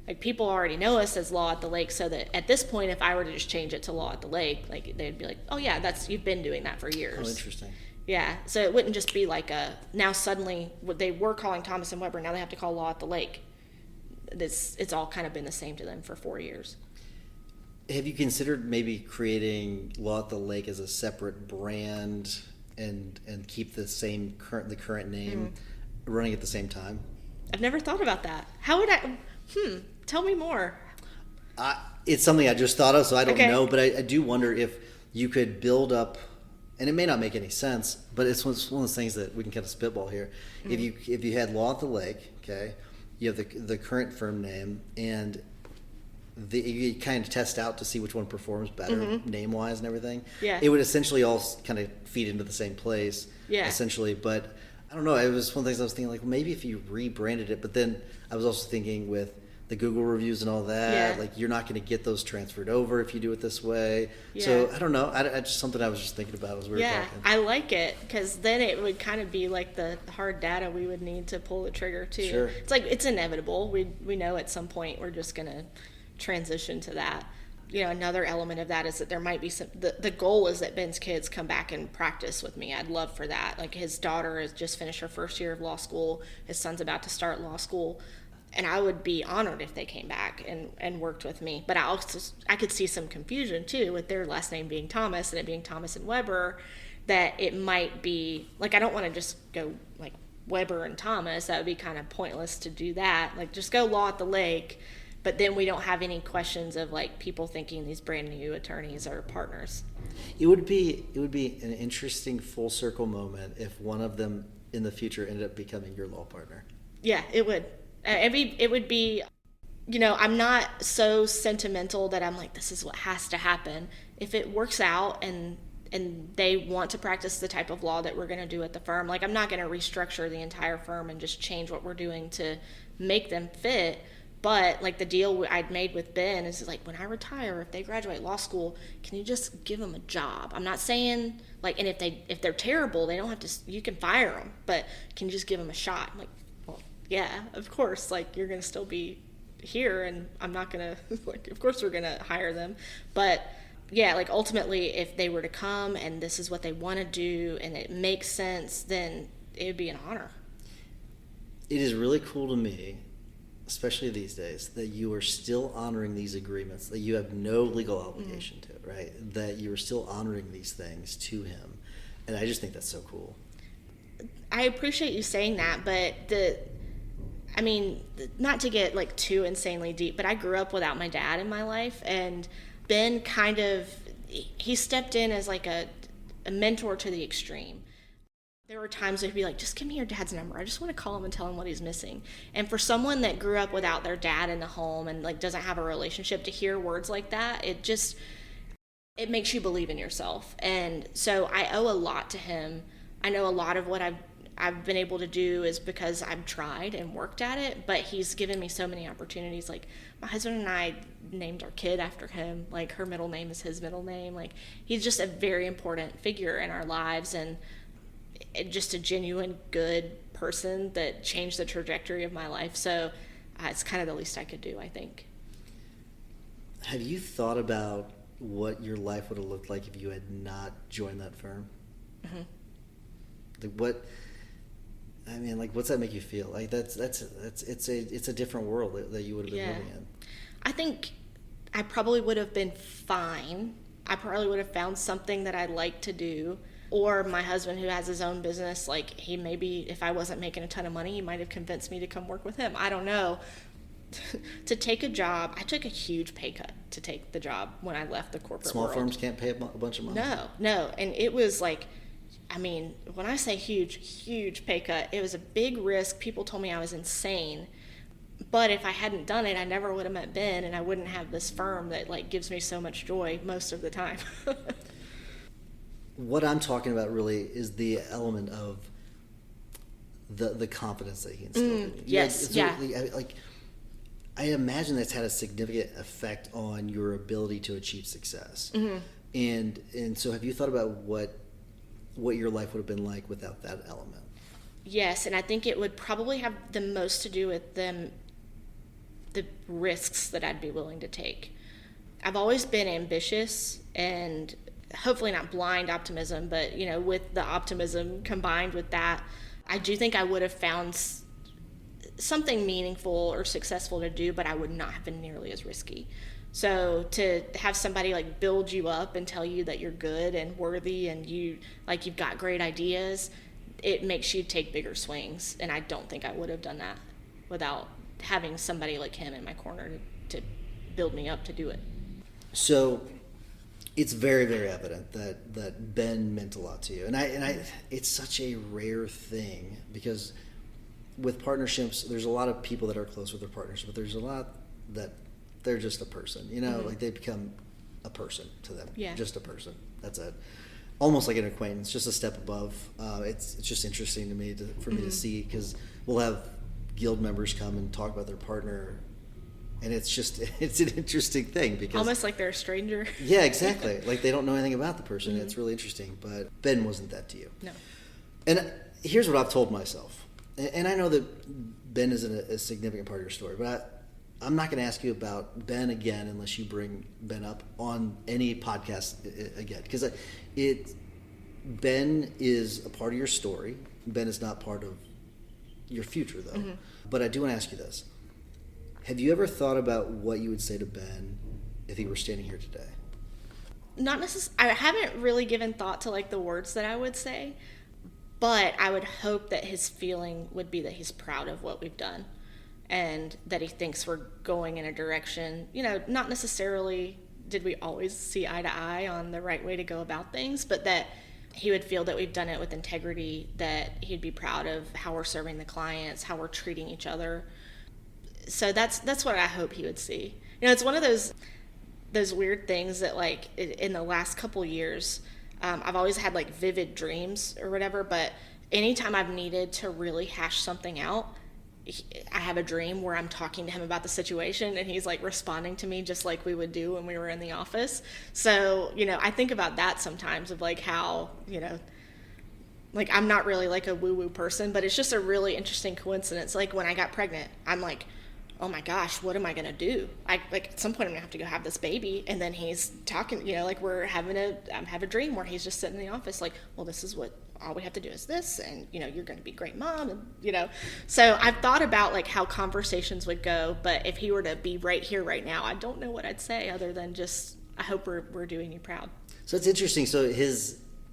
Like, people already know us as Law at the Lake, so that at this point, if I were to just change it to Law at the Lake, like, they'd be like, oh yeah, you've been doing that for years. Oh, interesting. Yeah, so it wouldn't just be like now suddenly they were calling Thomas and Webber, now they have to call Law at the Lake. It's all kind of been the same to them for 4 years. Have you considered maybe creating Law at the Lake as a separate brand and keep the current name running at the same time? I've never thought about that. How would I? Tell me more. It's something I just thought of, so I don't Okay. know, but I do wonder if you could build up, and it may not make any sense, but it's one of those things that we can kind of spitball here. If you had Law at the Lake, okay, you have the current firm name, and you kind of test out to see which one performs better name-wise and everything. Yeah. It would essentially all kind of feed into the same place, Yeah. essentially, but I don't know. It was one of the things I was thinking, like, maybe if you rebranded it, but then I was also thinking with the Google reviews and all that, Yeah. like, you're not going to get those transferred over if you do it this way. Yeah. So I don't know. I just something I was just thinking about as we were talking. I like it, because then it would kind of be like the hard data we would need to pull the trigger too. Sure. It's like, it's inevitable. We know at some point we're just going to transition to that. You know, another element of that is that there might be the goal is that Ben's kids come back and practice with me. I'd love for that. Like, his daughter has just finished her first year of law school. His son's about to start law school. And I would be honored if they came back and worked with me. But I could see some confusion too with their last name being Thomas and it being Thomas and Webber, that it might be like, I don't want to just go like Webber and Thomas. That would be kind of pointless to do that. Like, just go Law at the Lake, but then we don't have any questions of like people thinking these brand new attorneys are partners. It would be an interesting full circle moment if one of them in the future ended up becoming your law partner. Yeah, it would. It would be, you know, I'm not so sentimental that I'm like, this is what has to happen. If it works out and they want to practice the type of law that we're going to do at the firm, like, I'm not going to restructure the entire firm and just change what we're doing to make them fit. But like, the deal I'd made with Ben is like, when I retire, if they graduate law school, can you just give them a job? I'm not saying like, and if they're terrible, they don't have to, you can fire them, but can you just give them a shot? I'm like, well, yeah, of course, like, you're going to still be here and I'm not going to, like, of course we're going to hire them. But yeah, like, ultimately, if they were to come and this is what they want to do and it makes sense, then it would be an honor. It is really cool to me especially these days, that you are still honoring these agreements, that you have no legal obligation to, right? That you are still honoring these things to him. And I just think that's so cool. I appreciate you saying that, but not to get like too insanely deep, but I grew up without my dad in my life, and Ben he stepped in as like a mentor to the extreme. There were times where he'd be like, just give me your dad's number. I just want to call him and tell him what he's missing. And for someone that grew up without their dad in the home and like doesn't have a relationship, to hear words like that, it makes you believe in yourself. And so I owe a lot to him. I know a lot of what I've been able to do is because I've tried and worked at it, but he's given me so many opportunities. Like, my husband and I named our kid after him. Like, her middle name is his middle name. Like, he's just a very important figure in our lives, and just a genuine good person that changed the trajectory of my life. So it's kind of the least I could do, I think. Have you thought about what your life would have looked like if you had not joined that firm? Mm-hmm. What's that make you feel? Like it's a different world that you would have been living in. I think I probably would have been fine. I probably would have found something that I like to do. Or my husband, who has his own business, like, he maybe, if I wasn't making a ton of money, he might have convinced me to come work with him. I don't know. To take a job, I took a huge pay cut to take the job when I left the corporate world. Small firms can't pay a bunch of money. No. And it was like, when I say huge pay cut, it was a big risk. People told me I was insane. But if I hadn't done it, I never would have met Ben, and I wouldn't have this firm that like gives me so much joy most of the time. What I'm talking about really is the element of the confidence that he instilled in you. Yes, I imagine that's had a significant effect on your ability to achieve success. Mm-hmm. And so have you thought about what your life would have been like without that element? Yes, and I think it would probably have the most to do with the risks that I'd be willing to take. I've always been ambitious, and hopefully not blind optimism, but with the optimism combined with that, I do think I would have found something meaningful or successful to do, but I would not have been nearly as risky. So to have somebody like build you up and tell you that you're good and worthy and you've got great ideas, it makes you take bigger swings. And I don't think I would have done that without having somebody like him in my corner to build me up to do it. So it's very, very evident that Ben meant a lot to you. And I it's such a rare thing, because with partnerships, there's a lot of people that are close with their partners, but there's a lot that they're just a person, mm-hmm. Like they become a person to them, just a person. That's it. Almost like an acquaintance, just a step above. It's just interesting to me for me to see, because we'll have guild members come and talk about their partner, and it's an interesting thing, because almost like they're a stranger. Yeah, exactly. Like they don't know anything about the person. Mm-hmm. It's really interesting. But Ben wasn't that to you. No. And here's what I've told myself. And I know that Ben isn't a significant part of your story, but I'm not going to ask you about Ben again unless you bring Ben up on any podcast again, because Ben is a part of your story. Ben is not part of your future, though. Mm-hmm. But I do want to ask you this. Have you ever thought about what you would say to Ben if he were standing here today? Not necessarily. I haven't really given thought to like the words that I would say, but I would hope that his feeling would be that he's proud of what we've done, and that he thinks we're going in a direction, not necessarily did we always see eye to eye on the right way to go about things, but that he would feel that we've done it with integrity, that he'd be proud of how we're serving the clients, how we're treating each other. So that's what I hope he would see. It's one of those weird things that, like, in the last couple years, I've always had like vivid dreams or whatever, but anytime I've needed to really hash something out, I have a dream where I'm talking to him about the situation, and he's like responding to me just like we would do when we were in the office. So, I think about that sometimes, of like how, like I'm not really like a woo-woo person, but it's just a really interesting coincidence. Like when I got pregnant, I'm like, oh my gosh, what am I going to do? Like at some point I'm going to have to go have this baby. And then he's talking, like I'm having a dream where he's just sitting in the office like, well, this is what, all we have to do is this. And, you're going to be a great mom. And, so I've thought about like how conversations would go, but if he were to be right here, right now, I don't know what I'd say other than just, I hope we're doing you proud. So it's interesting. So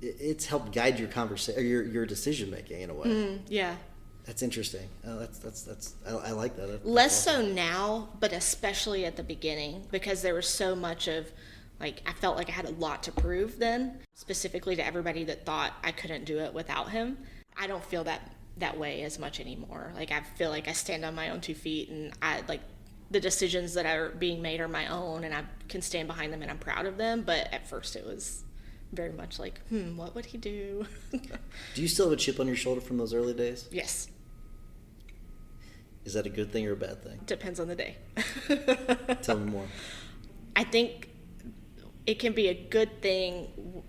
it's helped guide your conversation, or your decision making in a way. Yeah. That's interesting. I like that. Less awesome. So now, but especially at the beginning, because there was so much of, like, I felt like I had a lot to prove then, specifically to everybody that thought I couldn't do it without him. I don't feel that way as much anymore. Like, I feel like I stand on my own 2 feet, and the decisions that are being made are my own, and I can stand behind them, and I'm proud of them. But at first it was very much like, what would he do? Do you still have a chip on your shoulder from those early days? Yes. Is that a good thing or a bad thing? Depends on the day. Tell me more. I think it can be a good thing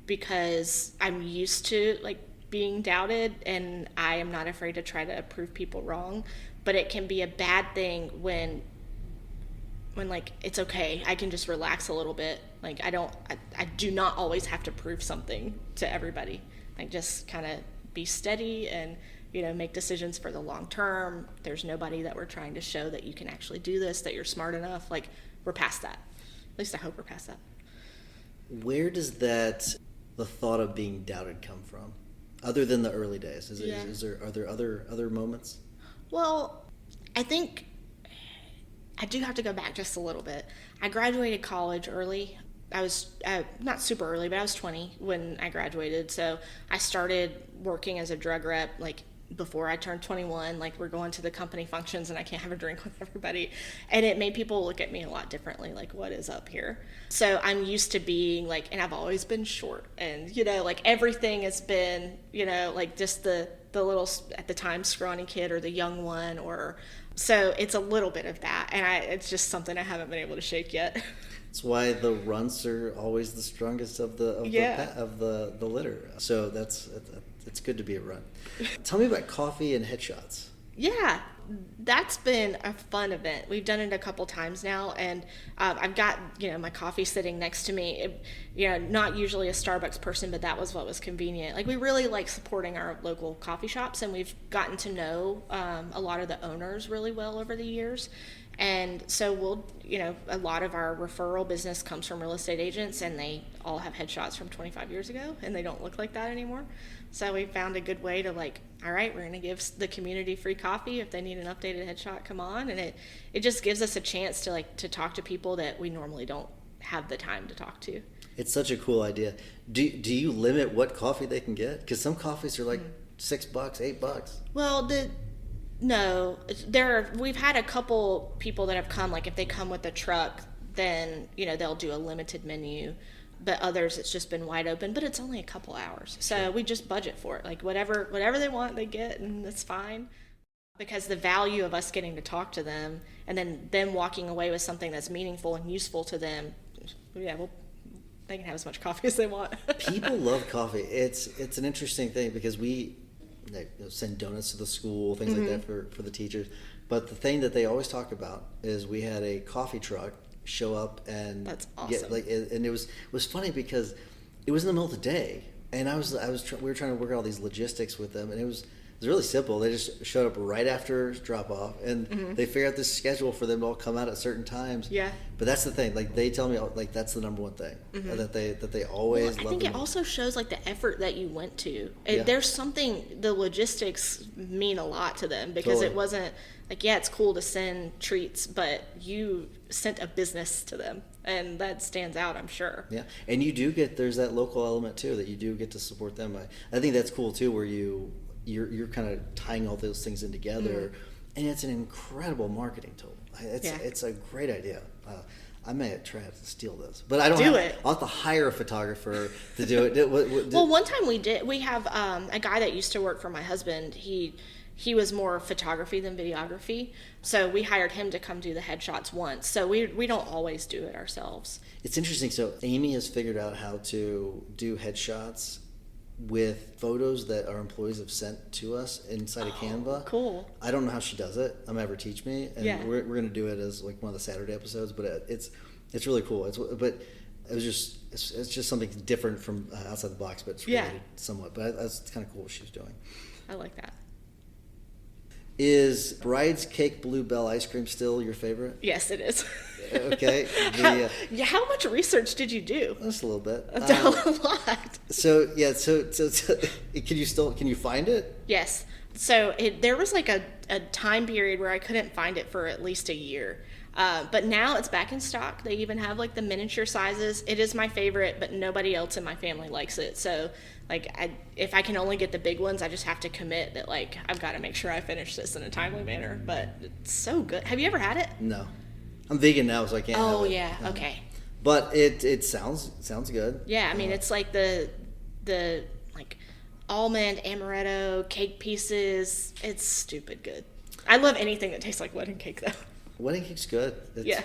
because I'm used to like being doubted, and I am not afraid to try to prove people wrong. But it can be a bad thing when like it's okay, I can just relax a little bit. Like I do not always have to prove something to everybody. Like just kind of be steady and make decisions for the long term. There's nobody that we're trying to show that you can actually do this, that you're smart enough. Like we're past that. At least I hope we're past that. Where does the thought of being doubted come from? Other than the early days, are there other moments? Well, I think I do have to go back just a little bit. I graduated college early. I was not super early, but I was 20 when I graduated. So I started working as a drug rep like before I turned 21. Like we're going to the company functions and I can't have a drink with everybody. And it made people look at me a lot differently. Like, what is up here? So I'm used to being like, and I've always been short. And, like everything has been, like just the little, at the time, scrawny kid or the young one. So it's a little bit of that. And it's just something I haven't been able to shake yet. That's why the runts are always the strongest of the litter. So it's good to be a run. Tell me about coffee and headshots. Yeah, that's been a fun event. We've done it a couple times now, and I've got my coffee sitting next to me. Not usually a Starbucks person, but that was what was convenient. Like we really like supporting our local coffee shops, and we've gotten to know a lot of the owners really well over the years. And so we'll, a lot of our referral business comes from real estate agents, and they all have headshots from 25 years ago, and they don't look like that anymore. So we found a good way to like, all right, we're going to give the community free coffee. If they need an updated headshot, come on. And it just gives us a chance to talk to people that we normally don't have the time to talk to. It's such a cool idea. Do you limit what coffee they can get? Because some coffees are like $6, $8. Well, no, we've had a couple people that have come, like if they come with a truck, then, they'll do a limited menu, but others it's just been wide open, but it's only a couple hours. So we just budget for it. Like whatever they want, they get, and that's fine. Because the value of us getting to talk to them and then them walking away with something that's meaningful and useful to them, they can have as much coffee as they want. People love coffee. It's an interesting thing because we send donuts to the school, things like that for the teachers. But the thing that they always talk about is we had a coffee truck show up and that's awesome. And it was funny because it was in the middle of the day, and we were trying to work out all these logistics with them, and it was really simple. They just showed up right after drop off, and they figured out this schedule for them to all come out at certain times. Yeah. But that's the thing. Like they tell me, like that's the number one thing that they always love. I think it also shows like the effort that you went to. There's something, the logistics mean a lot to them because It wasn't like, it's cool to send treats, but you sent a business to them, and that stands out, I'm sure. Yeah, and you do there's that local element too that you do get to support them. I think that's cool too, where you're kind of tying all those things in together, and it's an incredible marketing tool. It's a great idea. I may try to steal this, but I don't do it. I'll have to hire a photographer to do it. Well, one time we did. We have a guy that used to work for my husband. He was more photography than videography, so we hired him to come do the headshots once. So we don't always do it ourselves. It's interesting. So Amy has figured out how to do headshots with photos that our employees have sent to us inside of Canva. Cool. I don't know how she does it. I'm gonna have her teach me, and Yeah. we're gonna do it as like one of the Saturday episodes. But it's really cool. But it was it's just something different from outside the box, but it's related somewhat. But that's kind of cool what she's doing. I like that. Is Bride's Cake Bluebell ice cream still your favorite? Yes, it is. Okay. How much research did you do? Just a little bit. A lot. So can you find it? Yes. So there was like a time period where I couldn't find it for at least a year. But now it's back in stock. They even have like the miniature sizes. It is my favorite, but nobody else in my family likes it. So like if I can only get the big ones, I just have to commit that like I've got to make sure I finish this in a timely manner. But it's so good. Have you ever had it? No. I'm vegan now, so I can't have it. Yeah. Okay. But it sounds good. Yeah, I mean it's like the like almond amaretto cake pieces. It's stupid good. I love anything that tastes like wedding cake though. Wedding cake's good. Yeah.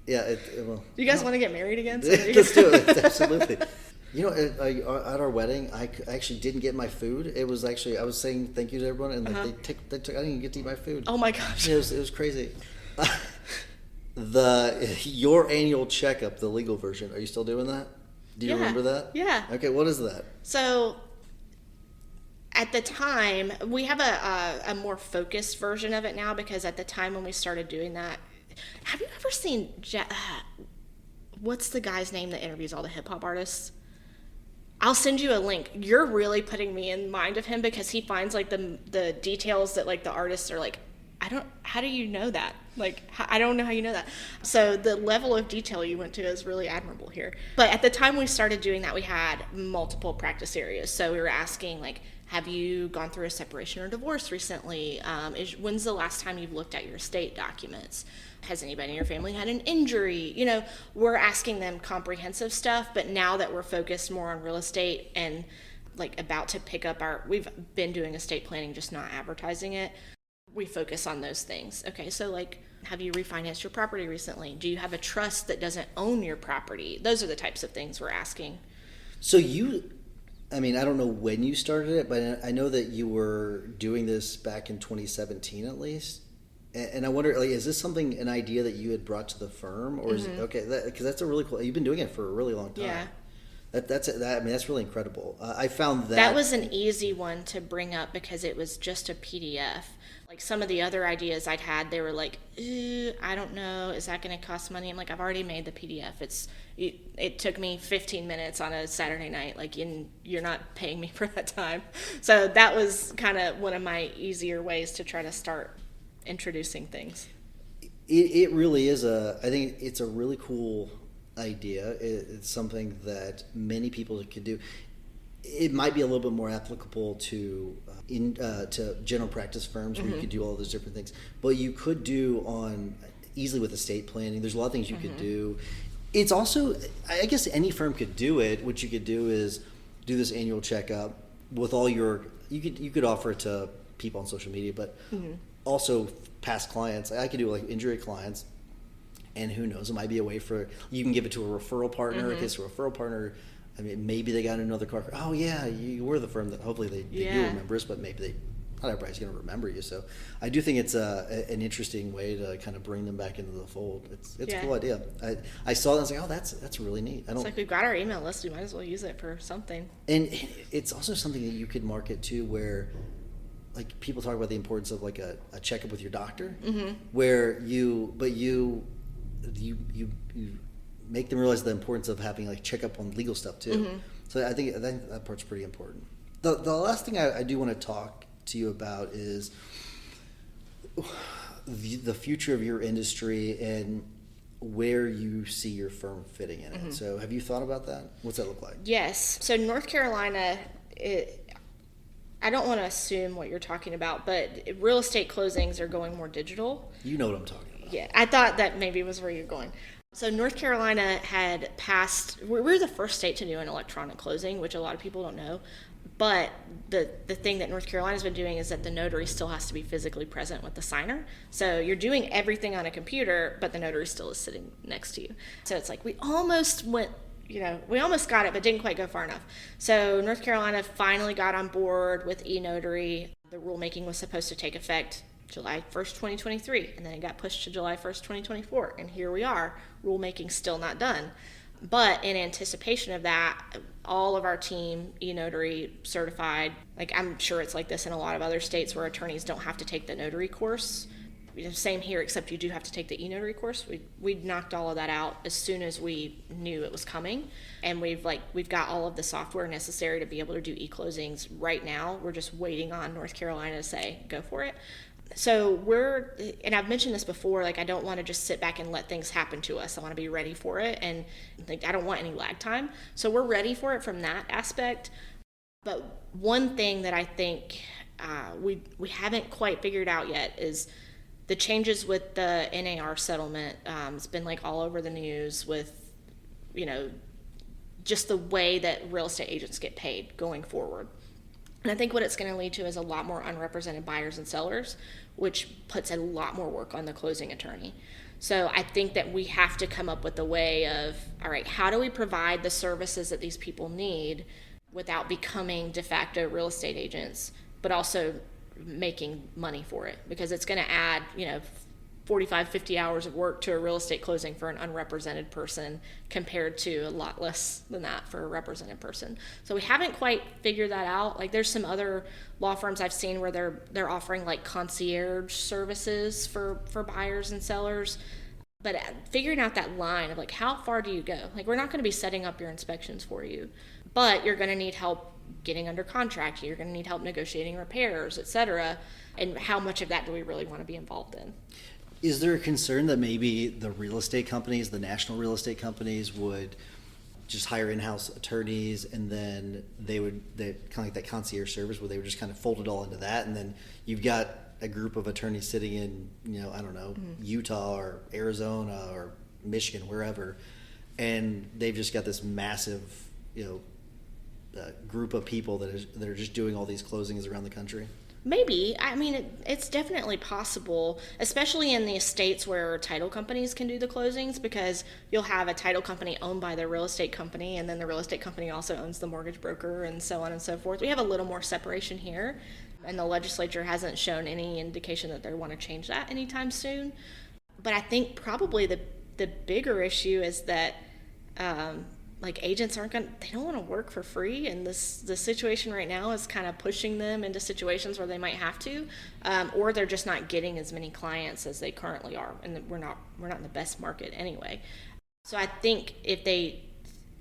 Well, you guys want to get married again? Let's do it. Absolutely. You know, at our wedding, I actually didn't get my food. It was actually, I was saying thank you to everyone, and like they took, I didn't even get to eat my food. Oh my gosh. It was crazy. Your annual checkup, the legal version, are you still doing that? Do you remember that? Yeah. Okay, what is that? So at the time, we have a more focused version of it now, because at the time when we started doing that, have you ever seen, what's the guy's name that interviews all the hip hop artists? I'll send you a link. You're really putting me in mind of him, because he finds like the details that like the artists are like, how do you know that? Like, I don't know how you know that. So the level of detail you went to is really admirable here. But at the time we started doing that, we had multiple practice areas. So we were asking like, have you gone through a separation or divorce recently? When's the last time you've looked at your estate documents? Has anybody in your family had an injury? You know, we're asking them comprehensive stuff, but now that we're focused more on real estate and like about to pick up we've been doing estate planning, just not advertising it. We focus on those things. Okay, so like, have you refinanced your property recently? Do you have a trust that doesn't own your property? Those are the types of things we're asking. So I don't know when you started it, but I know that you were doing this back in 2017 at least. And I wonder, like, is this an idea that you had brought to the firm, or is it okay? Because that's a really cool. You've been doing it for a really long time. Yeah. That's really incredible. I found that was an easy one to bring up because it was just a PDF. Like some of the other ideas I'd had, they were like, I don't know, is that going to cost money? I'm like, I've already made the PDF. It took me 15 minutes on a Saturday night. Like, you're not paying me for that time. So that was kind of one of my easier ways to try to start introducing things. It really is I think it's a really cool idea. It's something that many people could do. It might be a little bit more applicable to general practice firms where you could do all those different things, but you could do easily with estate planning. There's a lot of things you could do. It's also, I guess any firm could do it. What you could do is do this annual checkup with all you could offer it to people on social media, but also past clients. I could do like injury clients, and who knows, it might be a way you can give it to a referral partner. In case a referral partner, I mean, maybe they got another car. Oh yeah, you were the firm that hopefully they do remember us, but maybe not everybody's going to remember you. So I do think it's an interesting way to kind of bring them back into the fold. It's a cool idea. I saw that and I was like, oh, that's really neat. It's like we've got our email list. We might as well use it for something. And it's also something that you could market to where, like, people talk about the importance of like a checkup with your doctor, where you make them realize the importance of having like checkup on legal stuff too. So I think that part's pretty important. The last thing I do want to talk to you about is the future of your industry and where you see your firm fitting in it. So have you thought about that? What's that look like? Yes. So North Carolina, I don't want to assume what you're talking about, but real estate closings are going more digital. You know what I'm talking about. Yeah, I thought that maybe was where you're going. So North Carolina had passed, we're the first state to do an electronic closing, which a lot of people don't know. But the thing that North Carolina's been doing is that the notary still has to be physically present with the signer. So you're doing everything on a computer, but the notary still is sitting next to you. So it's like we almost went we almost got it, but didn't quite go far enough. So North Carolina finally got on board with e-notary. The rulemaking was supposed to take effect July 1st, 2023, and then it got pushed to July 1st, 2024. And here we are, rulemaking still not done. But in anticipation of that, all of our team e-notary certified. Like, I'm sure it's like this in a lot of other states where attorneys don't have to take the notary course. Same here, except you do have to take the e-notary course. We knocked all of that out as soon as we knew it was coming, and we've got all of the software necessary to be able to do e-closings right now. We're just waiting on North Carolina to say go for it. So and I've mentioned this before, like, I don't want to just sit back and let things happen to us. I want to be ready for it, and like, I don't want any lag time. So we're ready for it from that aspect. But one thing that I think we haven't quite figured out yet is the changes with the NAR settlement. It's been like all over the news with, just the way that real estate agents get paid going forward. And I think what it's going to lead to is a lot more unrepresented buyers and sellers, which puts a lot more work on the closing attorney. So I think that we have to come up with a way of, all right, how do we provide the services that these people need without becoming de facto real estate agents, but also making money for it? Because it's going to add, 45, 50 hours of work to a real estate closing for an unrepresented person compared to a lot less than that for a represented person. So we haven't quite figured that out. Like, there's some other law firms I've seen where they're offering like concierge services for buyers and sellers. But figuring out that line of like, how far do you go? Like, we're not going to be setting up your inspections for you, but you're going to need help getting under contract. You're going to need help negotiating repairs, etc. And how much of that do we really want to be involved in? Is there a concern that maybe the real estate companies, the national real estate companies, would just hire in-house attorneys, and then they kind of like that concierge service where they would just kind of fold it all into that, and then you've got a group of attorneys sitting in, I don't know, Utah or Arizona or Michigan, wherever, and they've just got this massive, group of people that are just doing all these closings around the country? Maybe. I mean, it's definitely possible, especially in the states where title companies can do the closings, because you'll have a title company owned by the real estate company, and then the real estate company also owns the mortgage broker, and so on and so forth. We have a little more separation here, and the legislature hasn't shown any indication that they want to change that anytime soon. But I think probably the bigger issue is that agents they don't want to work for free, and the situation right now is kind of pushing them into situations where they might have to, or they're just not getting as many clients as they currently are, and we're not in the best market anyway. So I think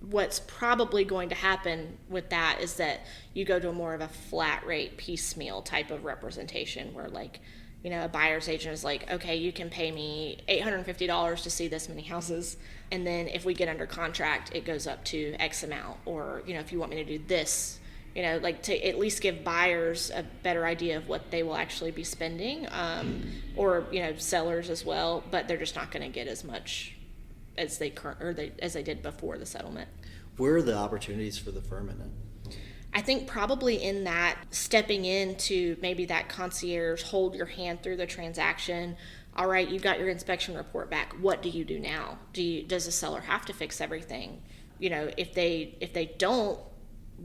what's probably going to happen with that is that you go to more of a flat rate piecemeal type of representation where, like, a buyer's agent is like, okay, you can pay me $850 to see this many houses, and then if we get under contract, it goes up to X amount. Or, if you want me to do this, to at least give buyers a better idea of what they will actually be spending, or, sellers as well, but they're just not going to get as much as they did before the settlement. Where are the opportunities for the firm in it? I think probably in that stepping into maybe that concierge, hold your hand through the transaction. All right, you've got your inspection report back. What do you do now? Does the seller have to fix everything? If they don't,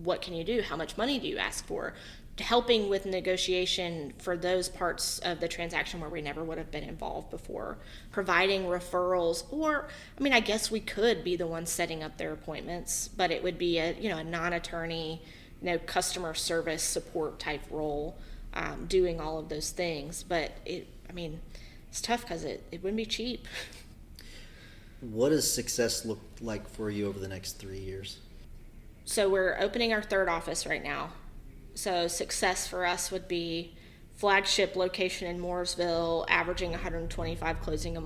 what can you do? How much money do you ask for? Helping with negotiation for those parts of the transaction where we never would have been involved before. Providing referrals, or, I guess we could be the ones setting up their appointments, but it would be a non-attorney, customer service support type role, doing all of those things. But it's tough because it wouldn't be cheap. What does success look like for you over the next 3 years? So we're opening our third office right now. So success for us would be flagship location in Mooresville, averaging 125 closings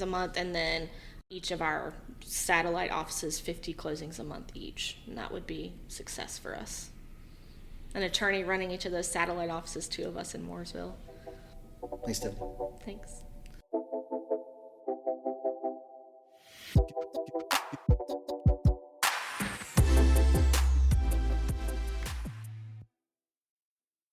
a month, and then each of our satellite offices 50 closings a month each, and that would be success for us. An attorney running each of those satellite offices, 2 of us in Mooresville. Thanks, Tiffany. Thanks.